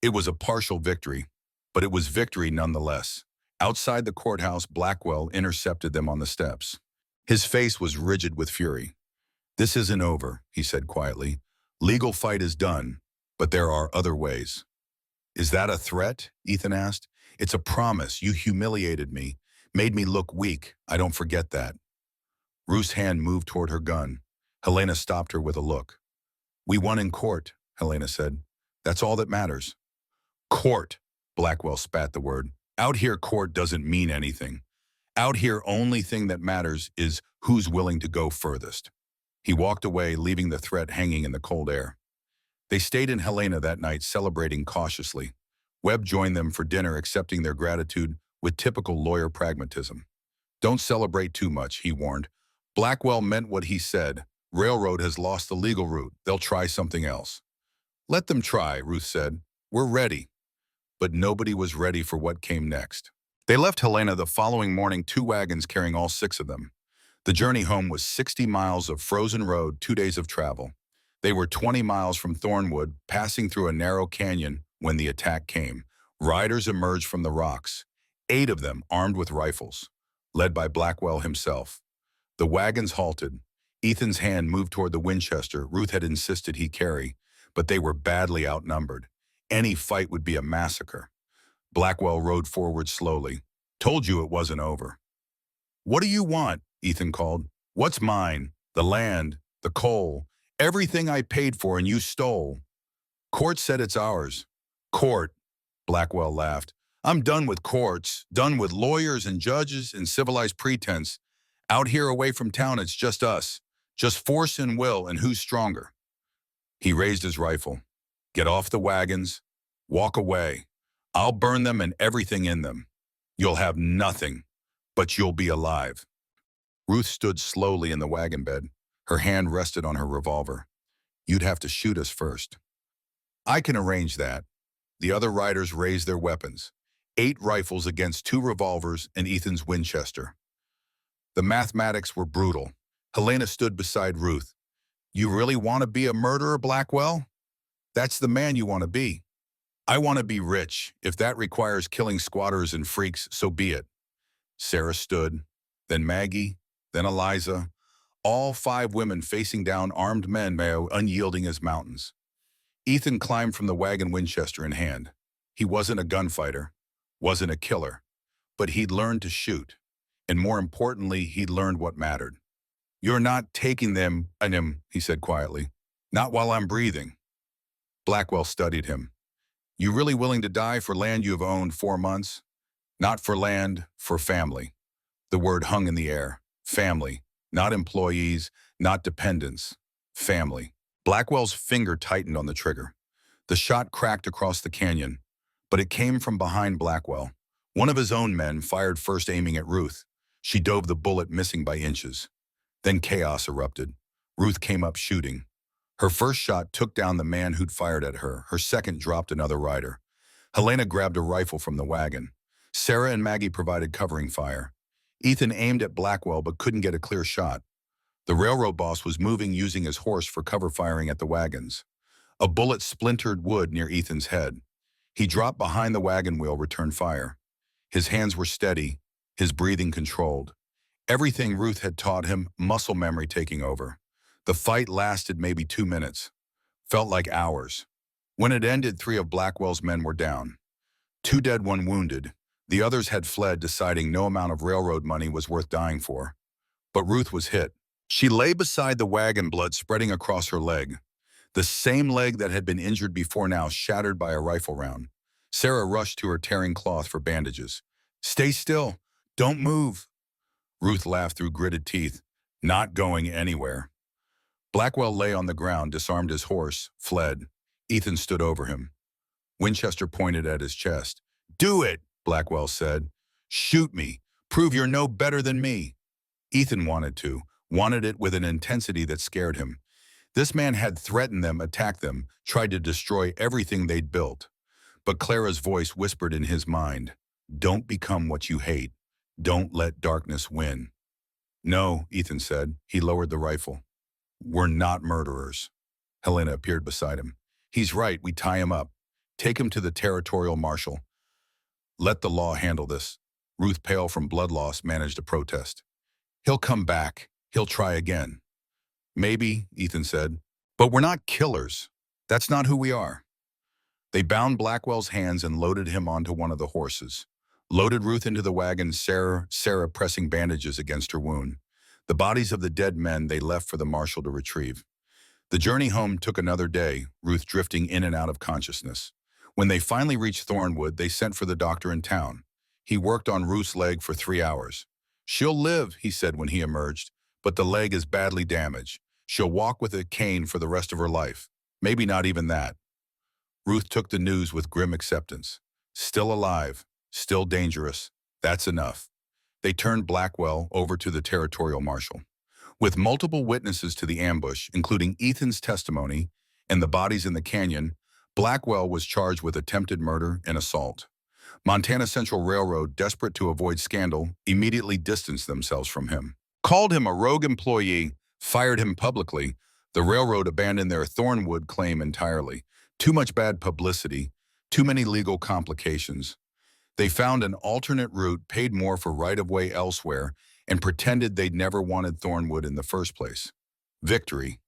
It was a partial victory, but it was victory nonetheless. Outside the courthouse, Blackwell intercepted them on the steps. His face was rigid with fury. "This isn't over," he said quietly. "Legal fight is done, but there are other ways." "Is that a threat?" Ethan asked. "It's a promise. You humiliated me, made me look weak. I don't forget that." Ruth's hand moved toward her gun. Helena stopped her with a look. "We won in court," Helena said. "That's all that matters." "Court," Blackwell spat the word. "Out here, court doesn't mean anything. Out here, only thing that matters is who's willing to go furthest." He walked away, leaving the threat hanging in the cold air. They stayed in Helena that night, celebrating cautiously. Webb joined them for dinner, accepting their gratitude with typical lawyer pragmatism. "Don't celebrate too much," he warned. Blackwell meant what he said. Railroad has lost the legal route. They'll try something else. "Let them try," Ruth said. "We're ready." But nobody was ready for what came next. They left Helena the following morning, 2 wagons carrying all 6 of them. The journey home was 60 miles of frozen road, 2 days of travel. They were 20 miles from Thornwood, passing through a narrow canyon when the attack came. Riders emerged from the rocks, 8 of them armed with rifles, led by Blackwell himself. The wagons halted. Ethan's hand moved toward the Winchester Ruth had insisted he carry, but they were badly outnumbered. Any fight would be a massacre. Blackwell rode forward slowly. "Told you it wasn't over." "What do you want?" Ethan called. "What's mine? The land, the coal, everything I paid for and you stole." "Court said it's ours." "Court," Blackwell laughed. "I'm done with courts, done with lawyers and judges and civilized pretense. Out here away from town, it's just us. Just force and will, and who's stronger." He raised his rifle. "Get off the wagons. Walk away. I'll burn them and everything in them. You'll have nothing, but you'll be alive." Ruth stood slowly in the wagon bed. Her hand rested on her revolver. "You'd have to shoot us first." "I can arrange that." The other riders raised their weapons. 8 rifles against 2 revolvers and Ethan's Winchester. The mathematics were brutal. Helena stood beside Ruth. "You really want to be a murderer, Blackwell? That's the man you want to be." "I want to be rich. If that requires killing squatters and freaks, so be it." Sarah stood, then Maggie, then Eliza, all 5 women facing down armed men, unyielding as mountains. Ethan climbed from the wagon, Winchester in hand. He wasn't a gunfighter, wasn't a killer, but he'd learned to shoot. And more importantly, he'd learned what mattered. "You're not taking them," he said quietly. "Not while I'm breathing." Blackwell studied him. "You really willing to die for land you have owned 4 months? Not for land, for family." The word hung in the air. Family. Not employees, not dependents. Family. Blackwell's finger tightened on the trigger. The shot cracked across the canyon, but it came from behind Blackwell. One of his own men fired first, aiming at Ruth. She dove, the bullet missing by inches. Then chaos erupted. Ruth came up shooting. Her first shot took down the man who'd fired at her. Her second dropped another rider. Helena grabbed a rifle from the wagon. Sarah and Maggie provided covering fire. Ethan aimed at Blackwell but couldn't get a clear shot. The railroad boss was moving, using his horse for cover, firing at the wagons. A bullet splintered wood near Ethan's head. He dropped behind the wagon wheel, returned fire. His hands were steady, his breathing controlled. Everything Ruth had taught him, muscle memory taking over. The fight lasted maybe 2 minutes. Felt like hours. When it ended, 3 of Blackwell's men were down. 2 dead, 1 wounded. The others had fled, deciding no amount of railroad money was worth dying for. But Ruth was hit. She lay beside the wagon, blood spreading across her leg. The same leg that had been injured before, now shattered by a rifle round. Sarah rushed to her, tearing cloth for bandages. "Stay still. Don't move." Ruth laughed through gritted teeth. "Not going anywhere." Blackwell lay on the ground, disarmed his horse, fled. Ethan stood over him. Winchester pointed at his chest. "Do it," Blackwell said. "Shoot me. Prove you're no better than me." Ethan wanted it with an intensity that scared him. This man had threatened them, attacked them, tried to destroy everything they'd built. But Clara's voice whispered in his mind, "Don't become what you hate. Don't let darkness win." "No," Ethan said. He lowered the rifle. "We're not murderers." Helena appeared beside him. "He's right. We tie him up. Take him to the territorial marshal. Let the law handle this." Ruth, pale from blood loss, managed a protest. "He'll come back. He'll try again." "Maybe," Ethan said. "But we're not killers. That's not who we are." They bound Blackwell's hands and loaded him onto one of the horses. Loaded Ruth into the wagon, Sarah pressing bandages against her wound. The bodies of the dead men they left for the marshal to retrieve. The journey home took another day, Ruth drifting in and out of consciousness. When they finally reached Thornwood, they sent for the doctor in town. He worked on Ruth's leg for 3 hours. "She'll live," he said when he emerged, "but the leg is badly damaged. She'll walk with a cane for the rest of her life. Maybe not even that." Ruth took the news with grim acceptance. Still alive, still dangerous. That's enough. They turned Blackwell over to the territorial marshal. With multiple witnesses to the ambush, including Ethan's testimony and the bodies in the canyon, Blackwell was charged with attempted murder and assault. Montana Central Railroad, desperate to avoid scandal, immediately distanced themselves from him. Called him a rogue employee, fired him publicly. The railroad abandoned their Thornwood claim entirely. Too much bad publicity, too many legal complications. They found an alternate route, paid more for right-of-way elsewhere, and pretended they'd never wanted Thornwood in the first place. Victory.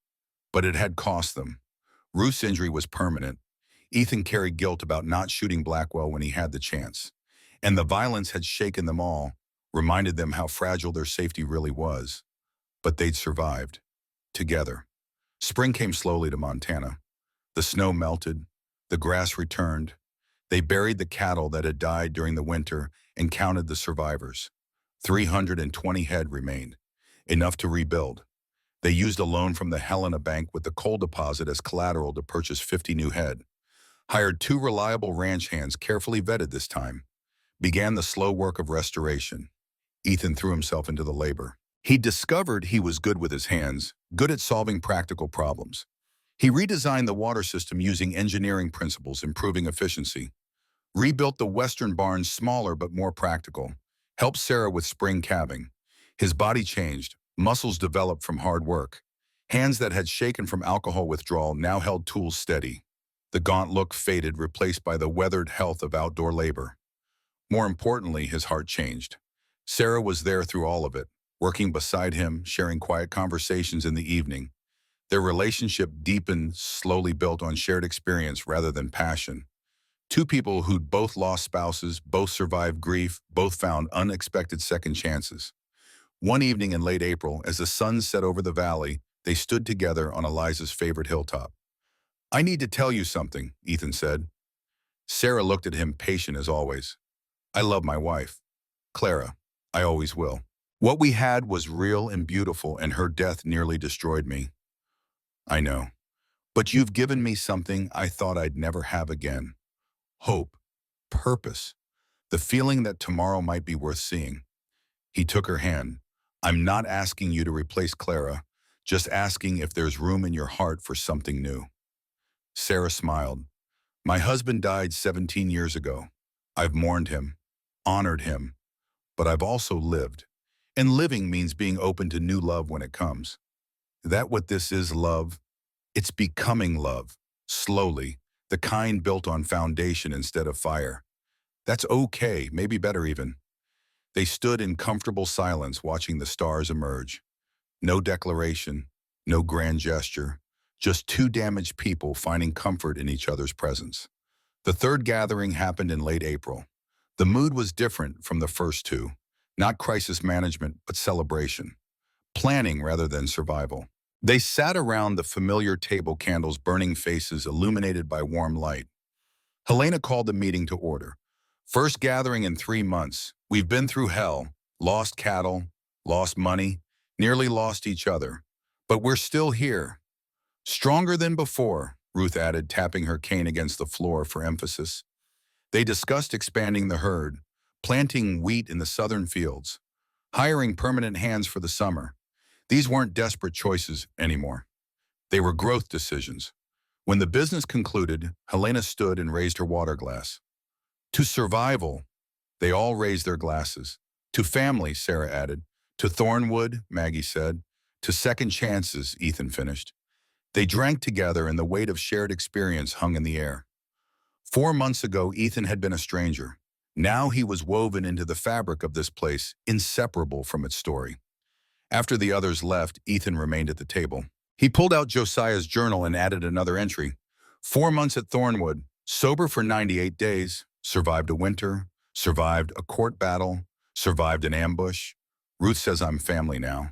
But it had cost them. Ruth's injury was permanent. Ethan carried guilt about not shooting Blackwell when he had the chance. And the violence had shaken them all, reminded them how fragile their safety really was. But they'd survived. Together. Spring came slowly to Montana. The snow melted. The grass returned. They buried the cattle that had died during the winter and counted the survivors. 320 head remained, enough to rebuild. They used a loan from the Helena Bank with the coal deposit as collateral to purchase 50 new head. Hired 2 reliable ranch hands, carefully vetted this time. Began the slow work of restoration. Ethan threw himself into the labor. He discovered he was good with his hands, good at solving practical problems. He redesigned the water system using engineering principles, improving efficiency. Rebuilt the western barns, smaller but more practical. Helped Sarah with spring calving. His body changed, muscles developed from hard work. Hands that had shaken from alcohol withdrawal now held tools steady. The gaunt look faded, replaced by the weathered health of outdoor labor. More importantly, his heart changed. Sarah was there through all of it, working beside him, sharing quiet conversations in the evening. Their relationship deepened, slowly built on shared experience rather than passion. 2 people who'd both lost spouses, both survived grief, both found unexpected second chances. One evening in late April, as the sun set over the valley, they stood together on Eliza's favorite hilltop. "I need to tell you something," Ethan said. Sarah looked at him, patient as always. "I love my wife, Clara. I always will. What we had was real and beautiful, and her death nearly destroyed me." "I know. But you've given me something I thought I'd never have again. Hope. Purpose. the feeling that tomorrow might be worth seeing. He took her hand. I'm not asking you to replace Clara, just asking if there's room in your heart for something new. Sarah smiled. My husband died 17 years ago. I've mourned him, honored him, but I've also lived. And living means being open to new love when it comes. That what this is, love? It's becoming love, slowly, the kind built on foundation instead of fire. That's okay, maybe better even. They stood in comfortable silence watching the stars emerge. No declaration, no grand gesture, just two damaged people finding comfort in each other's presence. The third gathering happened in late April. The mood was different from the first two, not crisis management, but celebration. Planning rather than survival. They sat around the familiar table, candles burning, faces illuminated by warm light. Helena called the meeting to order. First gathering in 3 months. We've been through hell, lost cattle, lost money, nearly lost each other. But we're still here. Stronger than before, Ruth added, tapping her cane against the floor for emphasis. They discussed expanding the herd, planting wheat in the southern fields, hiring permanent hands for the summer. These weren't desperate choices anymore. They were growth decisions. When the business concluded, Helena stood and raised her water glass. To survival, they all raised their glasses. To family, Sarah added. To Thornwood, Maggie said. To second chances, Ethan finished. They drank together and the weight of shared experience hung in the air. 4 months ago, Ethan had been a stranger. Now he was woven into the fabric of this place, inseparable from its story. After the others left, Ethan remained at the table. He pulled out Josiah's journal and added another entry. 4 months at Thornwood, sober for 98 days, survived a winter, survived a court battle, survived an ambush. Ruth says I'm family now.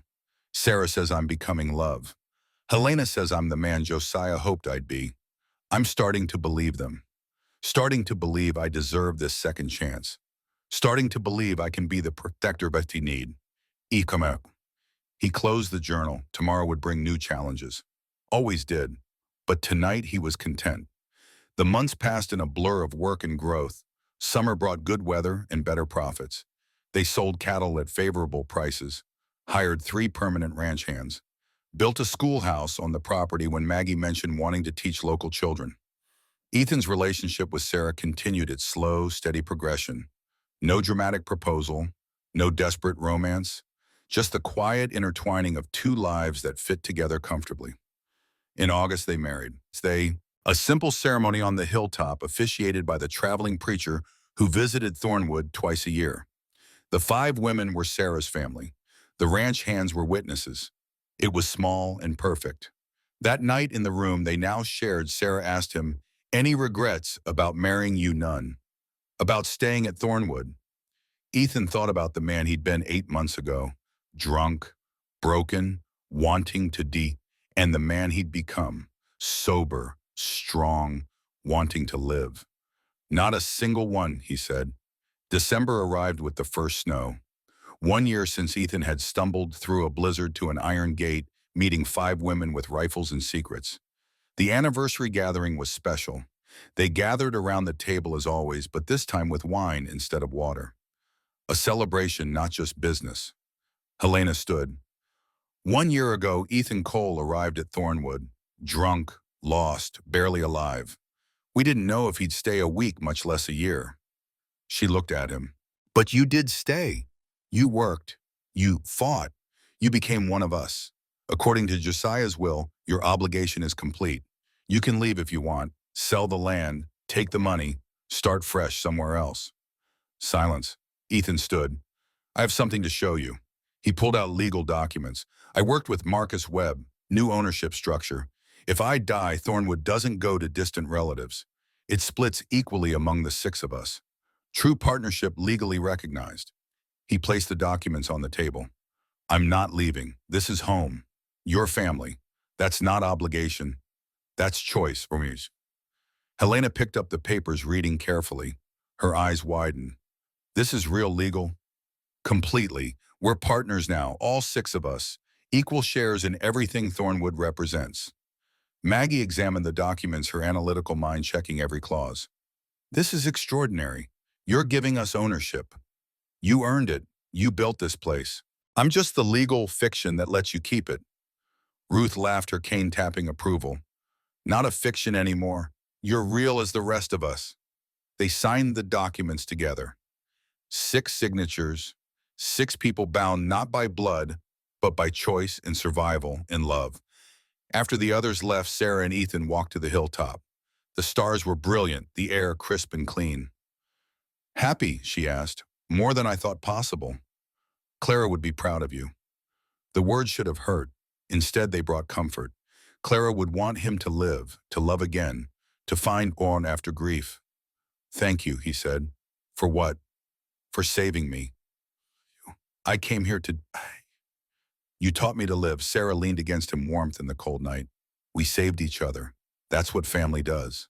Sarah says I'm becoming love. Helena says I'm the man Josiah hoped I'd be. I'm starting to believe them. Starting to believe I deserve this second chance. Starting to believe I can be the protector that he need. Come out. He closed the journal. Tomorrow would bring new challenges. Always did. But tonight he was content. The months passed in a blur of work and growth. Summer brought good weather and better profits. They sold cattle at favorable prices, hired 3 permanent ranch hands, built a schoolhouse on the property when Maggie mentioned wanting to teach local children. Ethan's relationship with Sarah continued its slow, steady progression. No dramatic proposal, no desperate romance, just the quiet intertwining of 2 lives that fit together comfortably. In August, they married. A simple ceremony on the hilltop officiated by the traveling preacher who visited Thornwood twice a year. The 5 women were Sarah's family. The ranch hands were witnesses. It was small and perfect. That night in the room they now shared, Sarah asked him, "Any regrets about marrying you?" None. About staying at Thornwood? Ethan thought about the man he'd been 8 months ago, drunk, broken, wanting to and the man he'd become, sober, strong, wanting to live. Not a single one, he said. December arrived with the first snow. 1 year since Ethan had stumbled through a blizzard to an iron gate, meeting 5 women with rifles and secrets. The anniversary gathering was special. They gathered around the table as always, but this time with wine instead of water. A celebration, not just business. Helena stood. 1 year ago, Ethan Cole arrived at Thornwood, drunk, lost, barely alive. We didn't know if he'd stay a week, much less a year. She looked at him. But you did stay. You worked. You fought. You became one of us. According to Josiah's will, your obligation is complete. You can leave if you want, sell the land, take the money, start fresh somewhere else. Silence. Ethan stood. I have something to show you. He pulled out legal documents. I worked with Marcus Webb, new ownership structure. If I die, Thornwood doesn't go to distant relatives. It splits equally among the 6 of us. True partnership legally recognized. He placed the documents on the table. I'm not leaving. This is home. Your family. That's not obligation. That's choice for me. Helena picked up the papers, reading carefully. Her eyes widened. This is real legal? Completely. We're partners now, all 6 of us. Equal shares in everything Thornwood represents. Maggie examined the documents, her analytical mind checking every clause. This is extraordinary. You're giving us ownership. You earned it. You built this place. I'm just the legal fiction that lets you keep it." Ruth laughed her cane-tapping approval. "Not a fiction anymore. You're real as the rest of us." They signed the documents together. 6 signatures, 6 people bound not by blood, but by choice and survival and love. After the others left, Sarah and Ethan walked to the hilltop. The stars were brilliant, the air crisp and clean. "Happy?" she asked. "More than I thought possible. Clara would be proud of you." The words should have hurt. Instead, they brought comfort. Clara would want him to live, to love again, to find on after grief. "Thank you," he said. "For what?" "For saving me. I came here to..." "You taught me to live." Sarah leaned against him, warmth in the cold night. "We saved each other. That's what family does."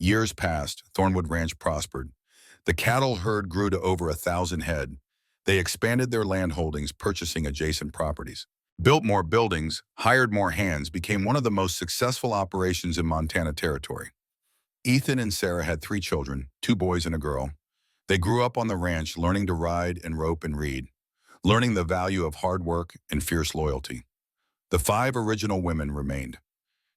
Years passed. Thornwood Ranch prospered. The cattle herd grew to over 1,000 head. They expanded their land holdings, purchasing adjacent properties, built more buildings, hired more hands, became one of the most successful operations in Montana Territory. Ethan and Sarah had 3 children, 2 boys and a girl. They grew up on the ranch, learning to ride and rope and read, learning the value of hard work and fierce loyalty. The 5 original women remained.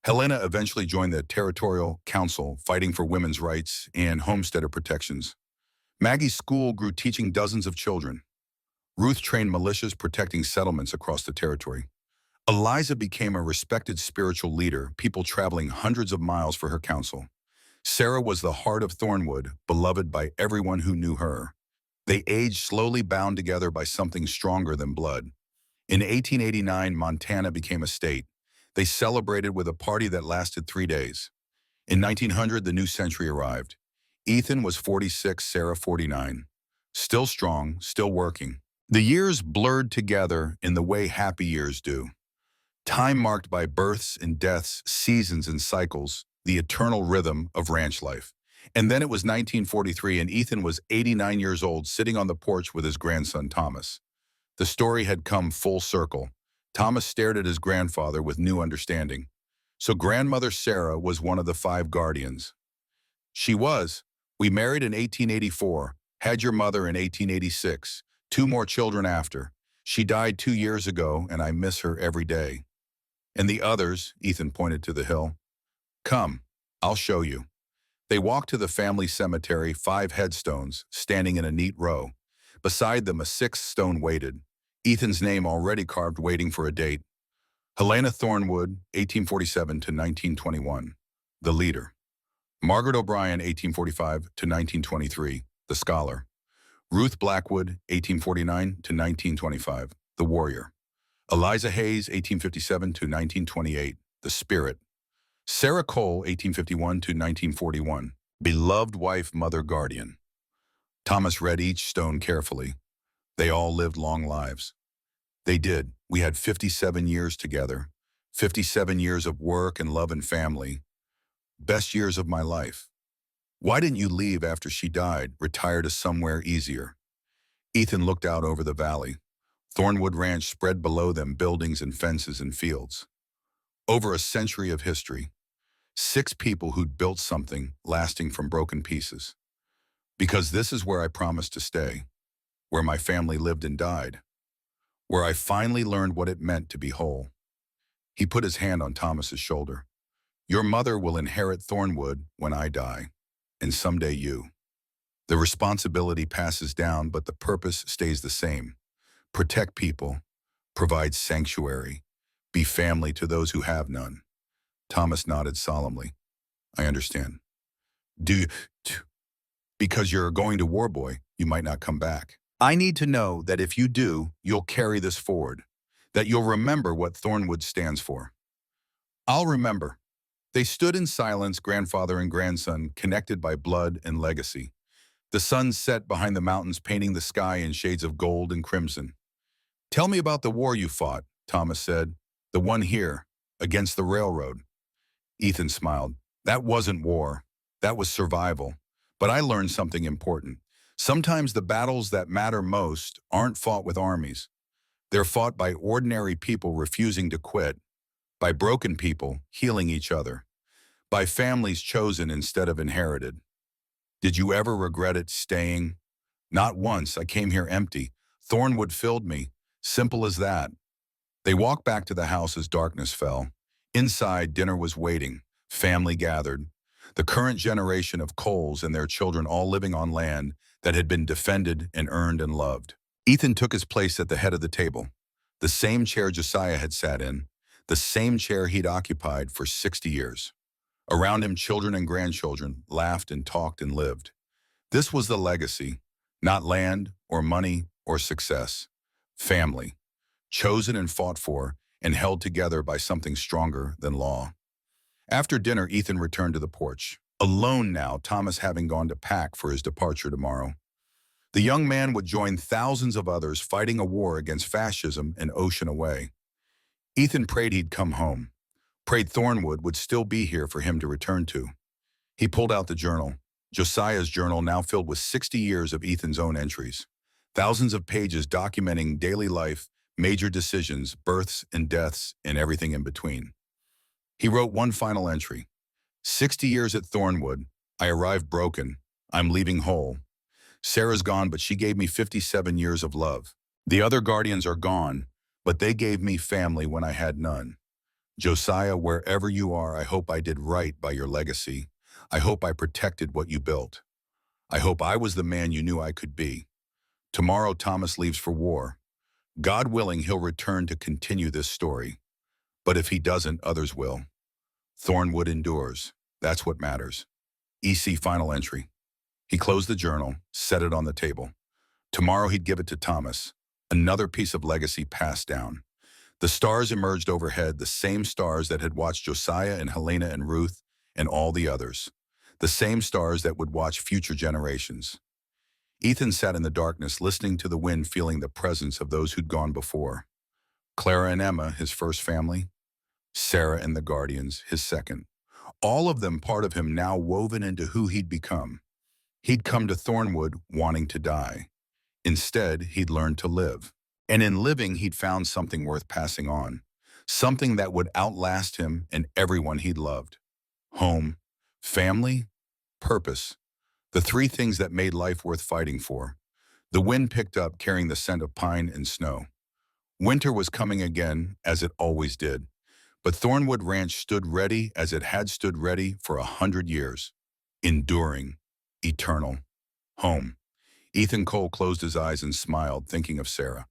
Helena eventually joined the Territorial Council, fighting for women's rights and homesteader protections. Maggie's school grew, teaching dozens of children. Ruth trained militias, protecting settlements across the territory. Eliza became a respected spiritual leader, people traveling hundreds of miles for her counsel. Sarah was the heart of Thornwood, beloved by everyone who knew her. They aged slowly, bound together by something stronger than blood. In 1889, Montana became a state. They celebrated with a party that lasted 3 days. In 1900, the new century arrived. Ethan was 46, Sarah 49. Still strong, still working. The years blurred together in the way happy years do. Time marked by births and deaths, seasons and cycles, the eternal rhythm of ranch life. And then it was 1943, and Ethan was 89 years old, sitting on the porch with his grandson, Thomas. The story had come full circle. Thomas stared at his grandfather with new understanding. So grandmother Sarah was one of the 5 guardians. She was. "We married in 1884, had your mother in 1886, 2 more children after. She died 2 years ago, and I miss her every day." "And the others," Ethan pointed to the hill. "Come, I'll show you." They walked to the family cemetery, 5 headstones, standing in a neat row. Beside them, a 6th stone waited, Ethan's name already carved, waiting for a date. Helena Thornwood, 1847 to 1921, the leader. Margaret O'Brien, 1845 to 1923, the scholar. Ruth Blackwood, 1849 to 1925, the warrior. Eliza Hayes, 1857 to 1928, the spirit. Sarah Cole, 1851 to 1941, beloved wife, mother, guardian. Thomas read each stone carefully. They all lived long lives. They did. We had 57 years together, 57 years of work and love and family. Best years of my life. Why didn't you leave after she died, retire to somewhere easier? Ethan looked out over the valley. Thornwood Ranch spread below them, buildings and fences and fields. Over a century of history. 6 people who'd built something lasting from broken pieces. Because this is where I promised to stay, where my family lived and died, where I finally learned what it meant to be whole. He put his hand on Thomas's shoulder. Your mother will inherit Thornwood when I die, and someday you. The responsibility passes down, but the purpose stays the same. Protect people, provide sanctuary, be family to those who have none. Thomas nodded solemnly. I understand. Do you? Because you're going to war, boy, you might not come back. I need to know that if you do, you'll carry this forward, that you'll remember what Thornwood stands for. I'll remember. They stood in silence, grandfather and grandson, connected by blood and legacy. The sun set behind the mountains, painting the sky in shades of gold and crimson. Tell me about the war you fought, Thomas said. The one here, against the railroad. Ethan smiled. That wasn't war. That was survival. But I learned something important. Sometimes the battles that matter most aren't fought with armies. They're fought by ordinary people refusing to quit, by broken people healing each other, by families chosen instead of inherited. Did you ever regret it staying? Not once. I came here empty. Thornwood filled me. Simple as that. They walked back to the house as darkness fell. Inside, dinner was waiting. Family gathered. The current generation of Coles and their children all living on land that had been defended and earned and loved. Ethan took his place at the head of the table. The same chair Josiah had sat in. The same chair he'd occupied for 60 years. Around him, children and grandchildren laughed and talked and lived. This was the legacy, not land or money or success. Family, chosen and fought for and held together by something stronger than law. After dinner, Ethan returned to the porch. Alone now, Thomas having gone to pack for his departure tomorrow. The young man would join thousands of others fighting a war against fascism an ocean away. Ethan prayed he'd come home, prayed Thornwood would still be here for him to return to. He pulled out the journal, Josiah's journal now filled with 60 years of Ethan's own entries. Thousands of pages documenting daily life, major decisions, births and deaths, and everything in between. He wrote one final entry. 60 years at Thornwood, I arrived broken, I'm leaving whole. Sarah's gone, but she gave me 57 years of love. The other guardians are gone, but they gave me family when I had none. Josiah, wherever you are, I hope I did right by your legacy. I hope I protected what you built. I hope I was the man you knew I could be. Tomorrow Thomas leaves for war. God willing, he'll return to continue this story. But if he doesn't, others will. Thornwood endures. That's what matters. EC final entry. He closed the journal, set it on the table. Tomorrow he'd give it to Thomas. Another piece of legacy passed down. The stars emerged overhead, the same stars that had watched Josiah and Helena and Ruth and all the others. The same stars that would watch future generations. Ethan sat in the darkness, listening to the wind, feeling the presence of those who'd gone before. Clara and Emma, his first family. Sarah and the guardians, his second. All of them part of him now woven into who he'd become. He'd come to Thornwood wanting to die. Instead, he'd learned to live. And in living, he'd found something worth passing on. Something that would outlast him and everyone he'd loved. Home, family, purpose. The three things that made life worth fighting for. The wind picked up, carrying the scent of pine and snow. Winter was coming again, as it always did. But Thornwood Ranch stood ready as it had stood ready for 100 years. Enduring. Eternal. Home. Ethan Cole closed his eyes and smiled, thinking of Sarah.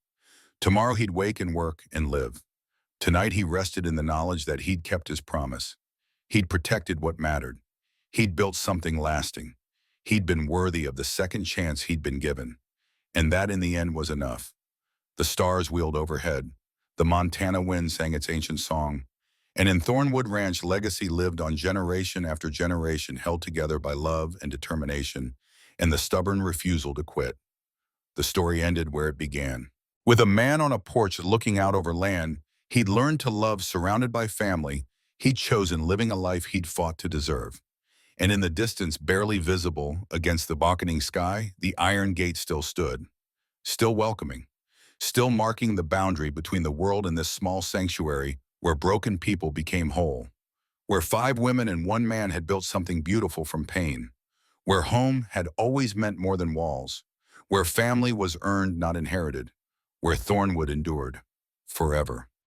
Tomorrow he'd wake and work and live. Tonight he rested in the knowledge that he'd kept his promise. He'd protected what mattered. He'd built something lasting. He'd been worthy of the second chance he'd been given. And that in the end was enough. The stars wheeled overhead. The Montana wind sang its ancient song. And in Thornwood Ranch, legacy lived on generation after generation, held together by love and determination, and the stubborn refusal to quit. The story ended where it began. With a man on a porch looking out over land he'd learned to love, surrounded by family, he'd chosen living a life he'd fought to deserve. And in the distance, barely visible against the beckoning sky, the iron gate still stood, still welcoming, still marking the boundary between the world and this small sanctuary where broken people became whole, where 5 women and 1 man had built something beautiful from pain, where home had always meant more than walls, where family was earned, not inherited, where Thornwood endured forever.